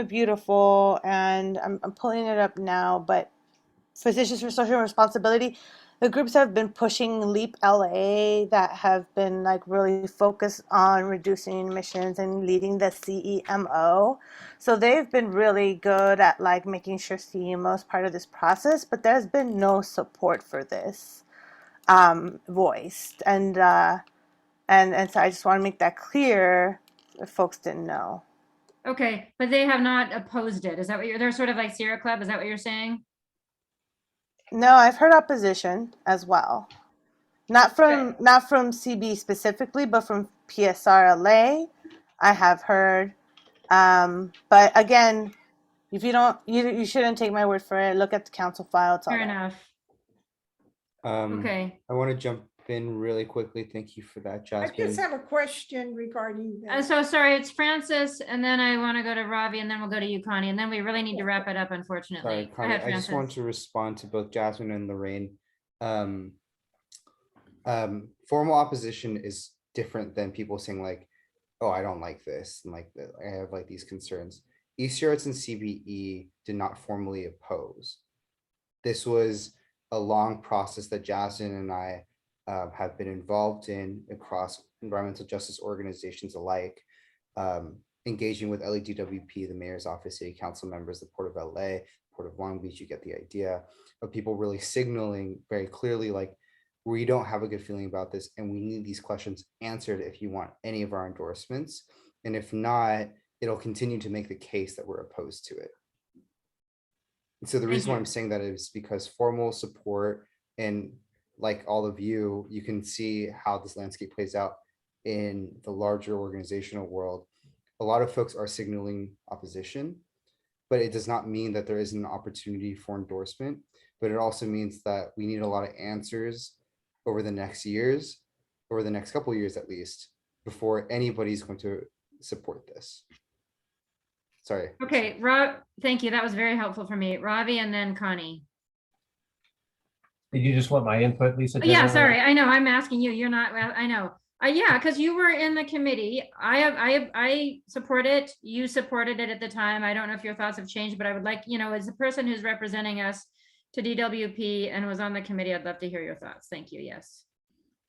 Beautiful, and I'm pulling it up now, but Physicians for Social Responsibility. The groups have been pushing LEAP LA that have been really focused on reducing emissions and leading the CEMO. So they've been really good at making sure CEMO is part of this process, but there's been no support for this voiced. And so I just want to make that clear if folks didn't know. Okay, but they have not opposed it. Is that what they're sort of like Sierra Club? Is that what you're saying? No, I've heard opposition as well. Not from CB specifically, but from PSR LA, I have heard. But again, if you shouldn't take my word for it. Look at the council file. It's all Fair there. enough. Okay. I want to jump in really quickly. Thank you for that, Jasmine. I just have a question regarding that. So sorry, it's Francis, and then I want to go to Ravi, and then we'll go to you, Connie, and then we really need to wrap it up, unfortunately. Sorry, Connie, Go ahead, I just want to respond to both Jasmine and Lorraine. Formal opposition is different than people saying oh, I don't like this, and I have these concerns. ECRS and CBE did not formally oppose. This was a long process that Jasmine and I have been involved in across environmental justice organizations alike, engaging with LEDWP, the mayor's office, city council members, the Port of LA, Port of Long Beach. You get the idea of people really signaling very clearly we don't have a good feeling about this, and we need these questions answered if you want any of our endorsements. And if not, it'll continue to make the case that we're opposed to it. And so the reason why I'm saying that is because formal support, and all of you can see how this landscape plays out in the larger organizational world. A lot of folks are signaling opposition, but it does not mean that there isn't an opportunity for endorsement. But it also means that we need a lot of answers over the next years, over the next couple of years at least, before anybody's going to support this. Sorry. Okay, Rob, thank you. That was very helpful for me. Ravi and then Connie. Did you just want my input, Lisa? Yeah, sorry. I know. I'm asking you. You're not. I know. Yeah, because you were in the committee. I support it. You supported it at the time. I don't know if your thoughts have changed, but I would like, as a person who's representing us to DWP and was on the committee, I'd love to hear your thoughts. Thank you. Yes.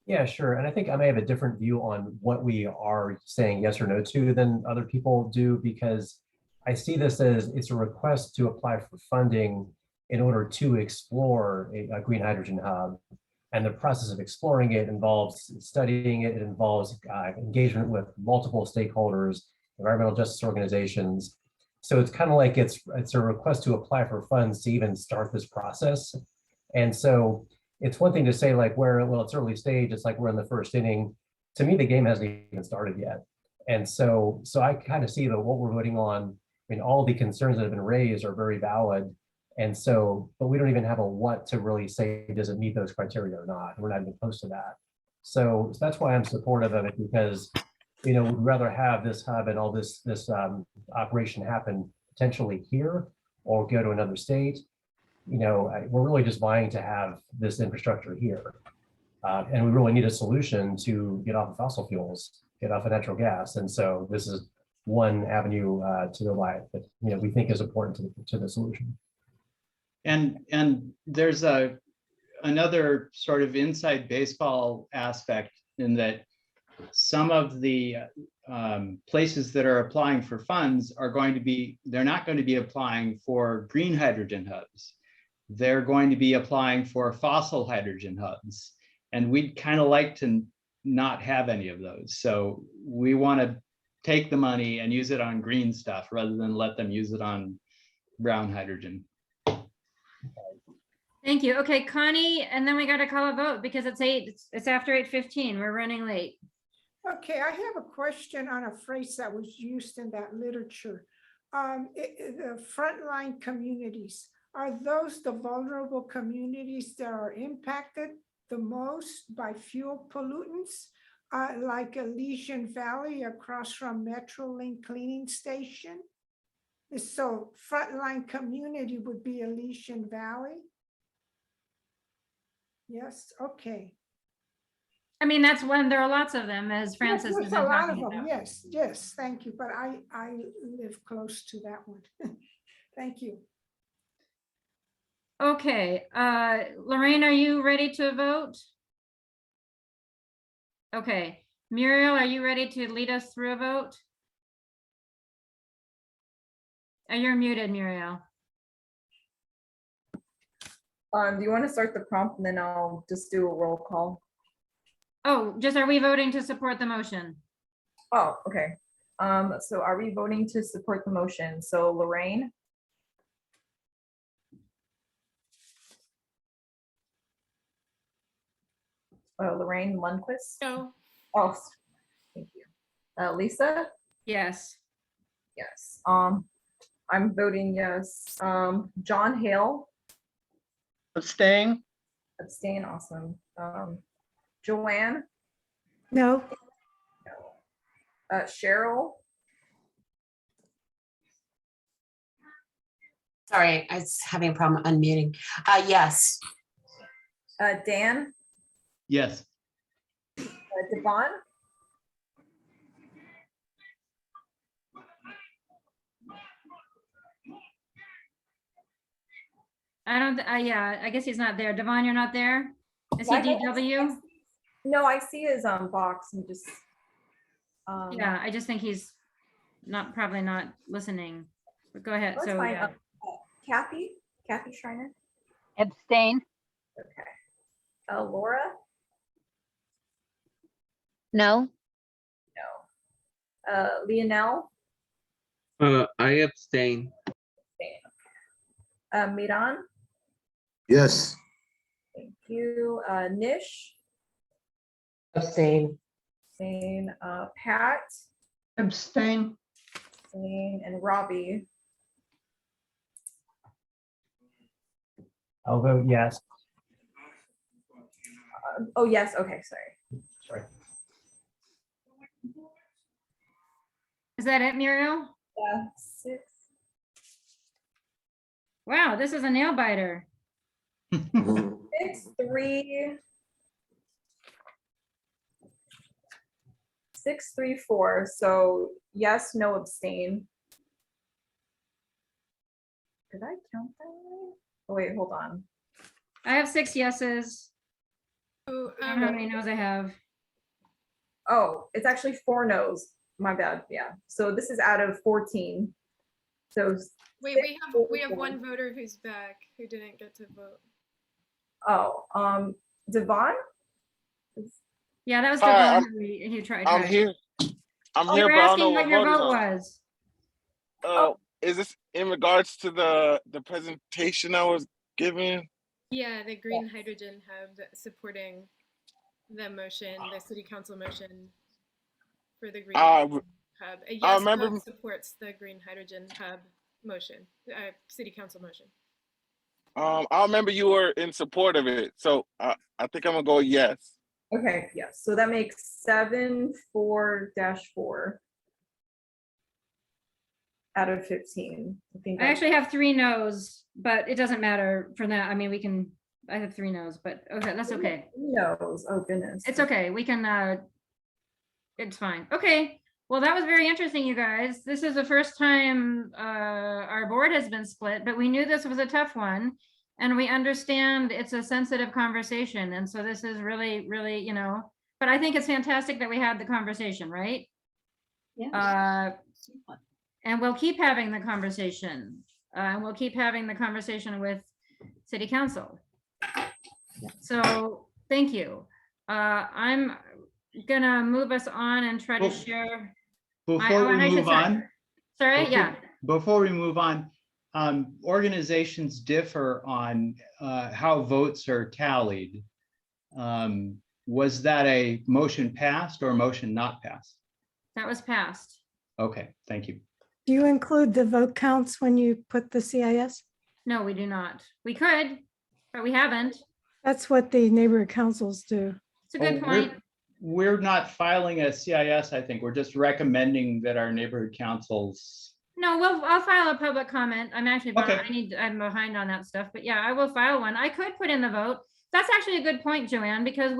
Yeah, sure. And I think I may have a different view on what we are saying yes or no to than other people do, because I see this as it's a request to apply for funding in order to explore a green hydrogen hub. And the process of exploring it involves studying it. It involves engagement with multiple stakeholders, environmental justice organizations. So it's kind of like it's a request to apply for funds to even start this process. And so it's one thing to say like well, it's early stage, it's like we're in the first inning. To me, the game hasn't even started yet. And so I kind of see that what we're voting on, I mean, all the concerns that have been raised are very valid. And so, but we don't even have a what to really say, does it meet those criteria or not? We're not even close to that. So that's why I'm supportive of it, because, we'd rather have this hub and all this operation happen potentially here or go to another state. We're really just vying to have this infrastructure here. And we really need a solution to get off of fossil fuels, get off of natural gas. And so this is one avenue to the light that we think is important to the solution. And there's another sort of inside baseball aspect in that some of the places that are applying for funds they're not going to be applying for green hydrogen hubs. They're going to be applying for fossil hydrogen hubs. And we'd kind of like to not have any of those. So we want to take the money and use it on green stuff rather than let them use it on brown hydrogen. Thank you. Okay, Connie, and then we got to call a vote because it's after 8:15. We're running late. Okay, I have a question on a phrase that was used in that literature. The frontline communities, are those the vulnerable communities that are impacted the most by fuel pollutants, like Elysian Valley across from Metrolink cleaning station? So frontline community would be Elysian Valley? Yes, okay. I mean, that's when there are lots of them, as Francis Yes, has there's been a lot of talking them. about. Yes, thank you. But I live close to that one. Thank you. Okay, Lorraine, are you ready to vote? Okay, Muriel, are you ready to lead us through a vote? You're muted, Muriel. Do you want to start the prompt and then I'll just do a roll call? Oh, are we voting to support the motion? Oh, okay. So are we voting to support the motion? So Lorraine? Lorraine Lindquist? No. Oh, thank you. Lisa? Yes. Yes. I'm voting yes. John Hale? Abstain? Abstain, awesome. Joanne? No. Cheryl? Sorry, I was having a problem unmuting. Yes. Dan? Yes. Devon? Yeah, I guess he's not there. Devon, you're not there? Is he DW? No, I see his box and just. Yeah, I just think he's probably not listening. But go ahead. That's So fine. yeah. Kathy Schreiner? Abstain? Okay. Laura? No? No. Lionel? I abstain. Miran? Yes. Thank you. Nish? Abstain. Abstain. Pat? Abstain. Abstain. And Robbie? I'll vote yes. Oh, yes. Okay, sorry. Sorry. Is that it, Muriel? Yeah, 6. Wow, this is a nail biter. 6-3. 6-3-4. So yes, no, abstain. Did I count that right? Oh, wait, hold on. I have 6 yeses. Oh, I don't know how many no's I have. Oh, it's actually 4 no's. My bad. Yeah. So this is out of 14. So wait, we have one voter who's back who didn't get to vote. oh, Devon? Yeah, that was Hi, Devon who tried. I'm here. I'm Oh, here, you were but I don't asking know what what your vote is vote on. was. Is this in regards to the presentation I was giving? Yeah, the green hydrogen hub supporting the motion, the city council motion for the green hydrogen hub. A I yes remember. vote supports the green hydrogen hub motion, city council motion. I remember you were in support of it, so I think I'm gonna go yes. Okay, yes. So that makes 7-4-4 out of 15. I actually have 3 no's, but it doesn't matter for that. I mean, I have 3 no's, but okay, that's okay. No's. Oh goodness. It's okay. We can, it's fine. Okay. Well, that was very interesting, you guys. This is the first time our board has been split, but we knew this was a tough one. And we understand it's a sensitive conversation. And so this is really, really, but I think it's fantastic that we had the conversation, right? Yeah. And we'll keep having the conversation. And we'll keep having the conversation with city council. So thank you. I'm gonna move us on and try to share. Before we move on. Sorry, yeah. Before we move on, organizations differ on how votes are tallied. Was that a motion passed or a motion not passed? That was passed. Okay, thank you. Do you include the vote counts when you put the CIS? No, we do not. We could, but we haven't. That's what the neighborhood councils do. It's a good point. We're not filing a CIS, I think. We're just recommending that our neighborhood councils. No, I'll file a public comment. I'm actually, Okay. I'm behind on that stuff, but yeah, I will file one. I could put in the vote. That's actually a good point, Joanne, because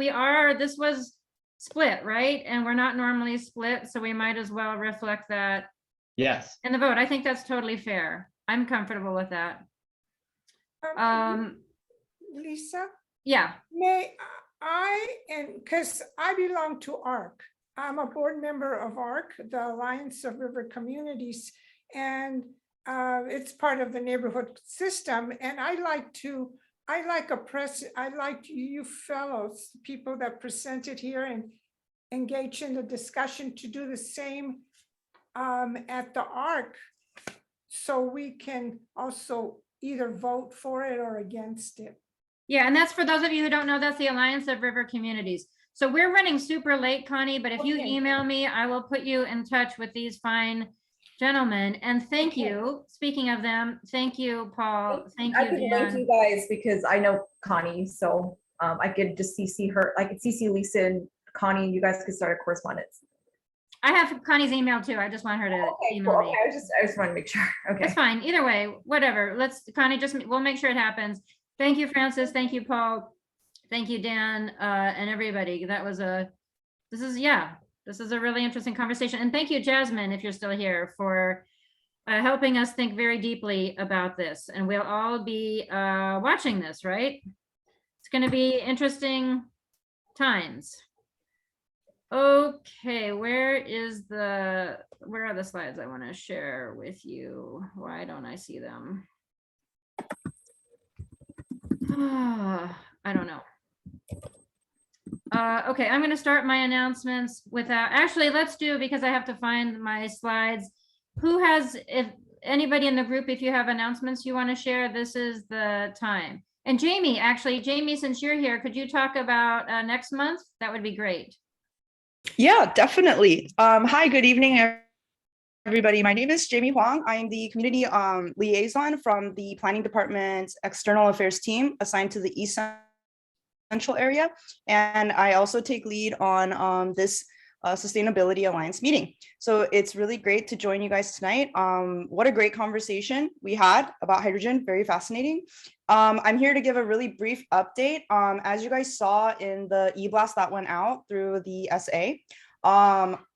this was split, right? And we're not normally split, so we might as well reflect that. Yes. In the vote. I think that's totally fair. I'm comfortable with that. Lisa? Yeah. May because I belong to ARC. I'm a board member of ARC, the Alliance of River Communities, and it's part of the neighborhood system. And I like you fellows, people that presented here and engage in the discussion, to do the same at the ARC, so we can also either vote for it or against it. Yeah, and that's for those of you who don't know, that's the Alliance of River Communities. So we're running super late, Connie, but if you email me, I will put you in touch with these fine gentlemen. And thank you. Speaking of them, thank you, Paul. Thank you, I can link you guys because I know Connie, so I could just CC her. I could CC Lisa and Connie, and you guys could start a correspondence. I have Connie's email too. I just want her to email cool. me. Okay, I just want to make sure. Okay. That's fine. Either way, whatever. Connie, we'll make sure it happens. Thank you, Francis. Thank you, Paul. Thank you, Dan, and everybody. This is a really interesting conversation. And thank you, Jasmine, if you're still here, for helping us think very deeply about this. And we'll all be watching this, right? It's going to be interesting times. Okay, where are the slides I want to share with you? Why don't I see them? I don't know. Okay, I'm going to start my announcements without, actually, let's do, because I have to find my slides. If anybody in the group, if you have announcements you want to share, this is the time. And Jamie, since you're here, could you talk about next month? That would be great. Yeah, definitely. Hi, good evening, everybody. My name is Jamie Huang. I am the community liaison from the Planning Department's External Affairs team assigned to the East Central area. And I also take lead on this Sustainability Alliance meeting. So it's really great to join you guys tonight. What a great conversation we had about hydrogen, very fascinating. I'm here to give a really brief update. As you guys saw in the e-blast that went out through the SA,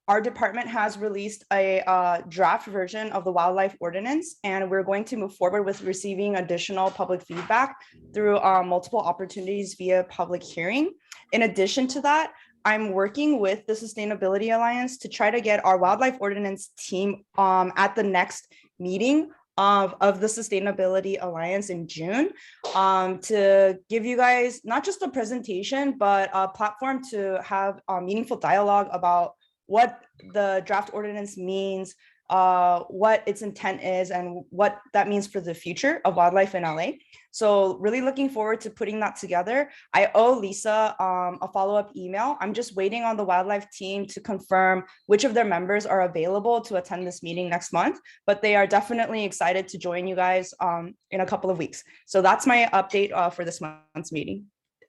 our department has released a draft version of the wildlife ordinance, and we're going to move forward with receiving additional public feedback through multiple opportunities via public hearing. In addition to that, I'm working with the Sustainability Alliance to try to get our wildlife ordinance team at the next meeting of the Sustainability Alliance in June to give you guys not just a presentation, but a platform to have a meaningful dialogue about what the draft ordinance means, what its intent is, and what that means for the future of wildlife in LA. So really looking forward to putting that together. I owe Lisa a follow-up email. I'm just waiting on the wildlife team to confirm which of their members are available to attend this meeting next month, but they are definitely excited to join you guys in a couple of weeks. So that's my update for this month's meeting.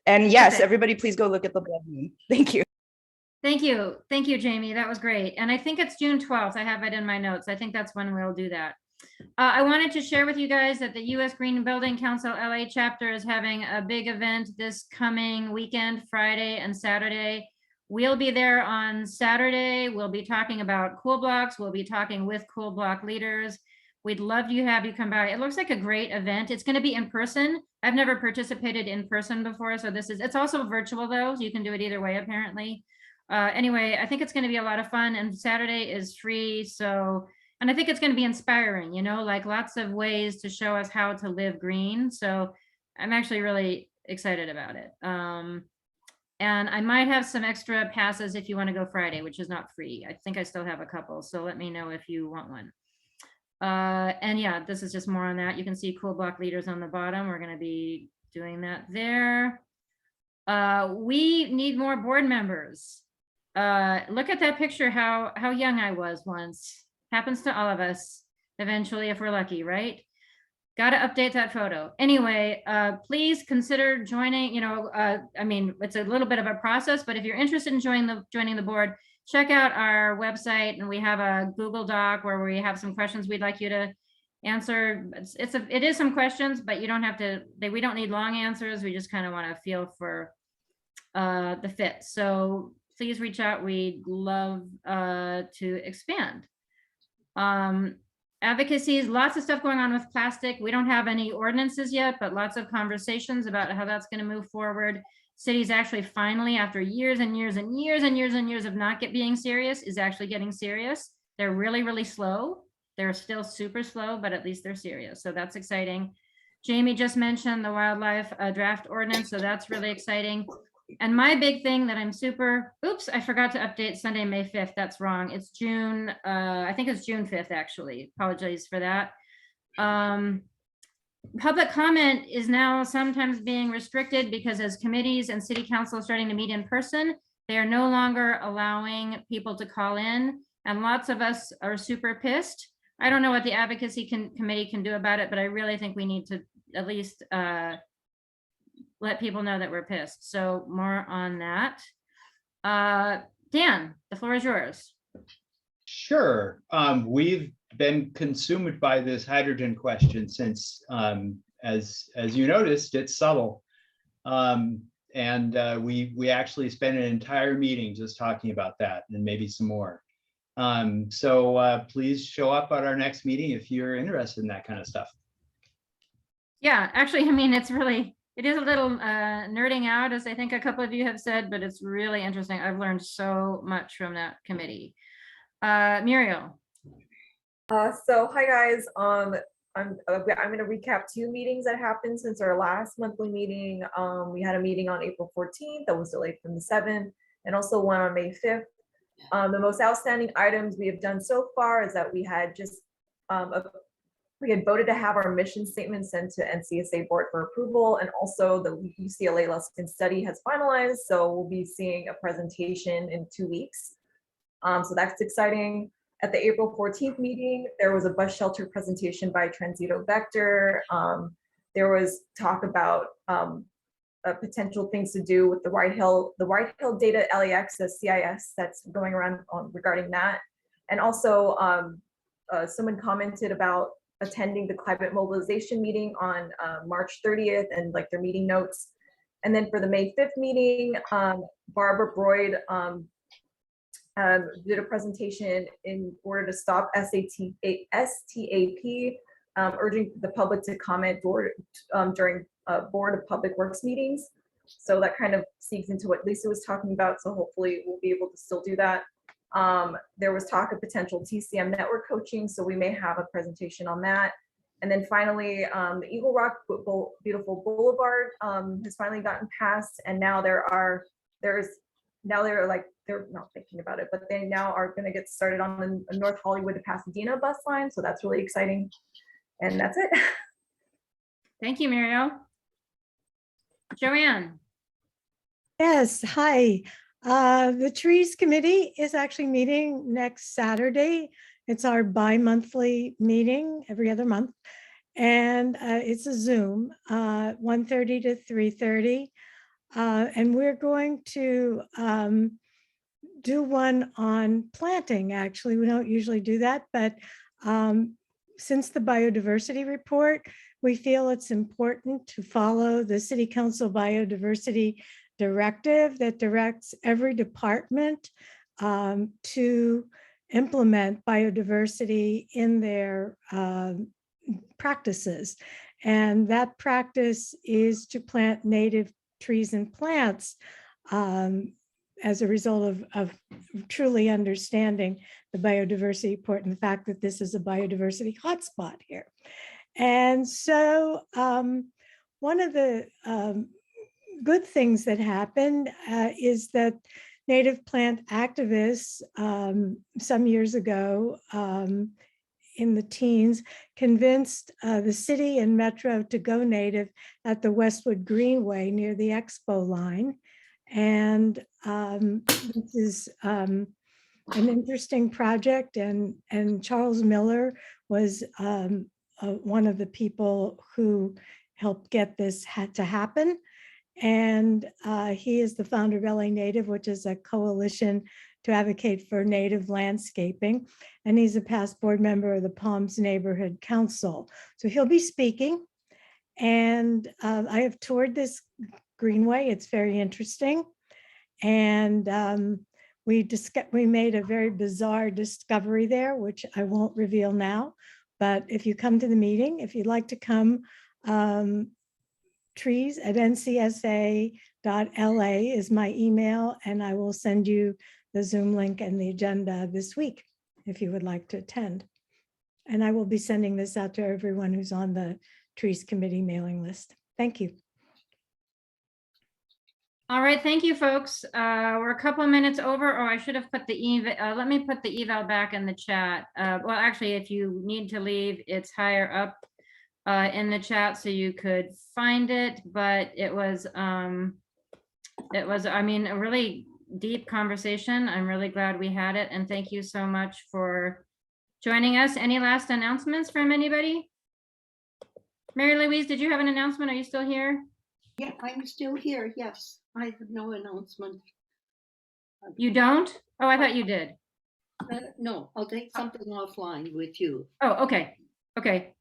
And yes, everybody please go look at the blood moon. Thank you. Thank you. Thank you, Jamie. That was great. And I think it's June 12th. I have it in my notes. I think that's when we'll do that. I wanted to share with you guys that the U.S. Green Building Council LA chapter is having a big event this coming weekend, Friday and Saturday. We'll be there on Saturday. We'll be talking about cool blocks. We'll be talking with cool block leaders. We'd love to have you come by. It looks like a great event. It's going to be in person. I've never participated in person before, so it's also virtual though, so you can do it either way apparently. Anyway, I think it's going to be a lot of fun, and Saturday is free. So, and I think it's going to be inspiring, like lots of ways to show us how to live green. So I'm actually really excited about it. And I might have some extra passes if you want to go Friday, which is not free. I think I still have a couple. So let me know if you want one. And yeah, this is just more on that. You can see cool block leaders on the bottom. We're going to be doing that there. We need more board members. Look at that picture, how young I was once. Happens to all of us eventually if we're lucky, right? Got to update that photo. Anyway, please consider joining. I mean, it's a little bit of a process, but if you're interested in joining the board, check out our website, and we have a Google Doc where we have some questions we'd like you to answer. It is some questions, but you don't have to. We don't need long answers. We just kind of want to feel for the fit. So please reach out. We'd love to expand. Advocacies, lots of stuff going on with plastic. We don't have any ordinances yet, but lots of conversations about how that's going to move forward. Cities actually finally, after years and years and years and years and years of not being serious, is actually getting serious. They're really, really slow. They're still super slow, but at least they're serious. So that's exciting. Jamie just mentioned the wildlife draft ordinance, so that's really exciting. And my big thing that I'm oops, I forgot to update Sunday, May 5th. That's wrong. It's June, I think it's June 5th, actually. Apologies for that. Public comment is now sometimes being restricted because as committees and city council are starting to meet in person, they are no longer allowing people to call in. And lots of us are super pissed. I don't know what the advocacy committee can do about it, but I really think we need to at least let people know that we're pissed. So more on that. Dan, the floor is yours. Sure. We've been consumed by this hydrogen question since, as you noticed, it's subtle. We actually spent an entire meeting just talking about that and maybe some more. So please show up at our next meeting if you're interested in that kind of stuff. Yeah, actually, I mean, it is a little nerding out, as I think a couple of you have said, but it's really interesting. I've learned so much from that committee. Muriel. So hi guys. I'm going to recap 2 meetings that happened since our last monthly meeting. We had a meeting on April 14th that was delayed from the 7th, and also one on May 5th. The most outstanding items we have done so far is that we had just we had voted to have our mission statement sent to NCSA board for approval, and also the UCLA Luskin study has finalized. So we'll be seeing a presentation in 2 weeks. So that's exciting. At the April 14th meeting, there was a bus shelter presentation by Transito Vector. There was talk about potential things to do with the White Hill data LAX, the CIS that's going around regarding that. And also someone commented about attending the climate mobilization meeting on March 30th and like their meeting notes. And then for the May 5th meeting, Barbara Broyd did a presentation in order to stop STAP, urging the public to comment during Board of Public Works meetings. So that kind of segues into what Lisa was talking about. So hopefully we'll be able to still do that. There was talk of potential TCM network coaching, so we may have a presentation on that. And then finally, the Eagle Rock Beautiful Boulevard has finally gotten passed, and now they're not thinking about it, but they now are going to get started on the North Hollywood to Pasadena bus line, so that's really exciting. And that's it. Thank you, Muriel. Joanne. Yes, hi. The Trees Committee is actually meeting next Saturday. It's our bi-monthly meeting every other month. And it's a Zoom, 1:30 to 3:30. And we're going to do one on planting, actually. We don't usually do that, but since the biodiversity report, we feel it's important to follow the City Council Biodiversity Directive that directs every department to implement biodiversity in their practices. And that practice is to plant native trees and plants as a result of truly understanding the biodiversity report and the fact that this is a biodiversity hotspot here. And so one of the good things that happened is that native plant activists some years ago in the teens convinced the city and Metro to go native at the Westwood Greenway near the Expo line. And this is an interesting project, and Charles Miller was one of the people who helped get this to happen. And he is the founder of LA Native, which is a coalition to advocate for native landscaping. And he's a past board member of the Palms Neighborhood Council. So he'll be speaking. And I have toured this greenway. It's very interesting. And we made a very bizarre discovery there, which I won't reveal now. But if you come to the meeting, if you'd like to come, trees@ncsa.la is my email, and I will send you the Zoom link and the agenda this week if you would like to attend. And I will be sending this out to everyone who's on the Trees Committee mailing list. Thank you. All right, thank you, folks. We're a couple of minutes over. Oh, I should have put the eval. Let me put the eval back in the chat. Well, actually, if you need to leave, it's higher up in the chat, so you could find it. But it was, I mean, a really deep conversation. I'm really glad we had it, and thank you so much for joining us. Any last announcements from anybody? Mary Louise, did you have an announcement? Are you still here? Yeah, I'm still here. Yes, I have no announcement. You don't? Oh, I thought you did. No, I'll take something offline with you. Oh, okay. Okay.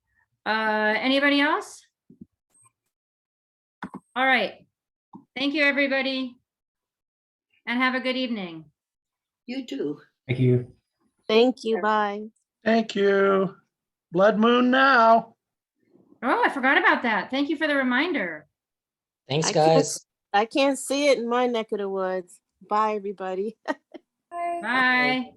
Anybody else? All right. Thank you, everybody. And have a good evening. You too. Thank you. Thank you. Bye. Thank you. Blood moon now. Oh, I forgot about that. Thank you for the reminder. Thanks, guys. I can't see it in my neck of the woods. Bye, everybody. Bye.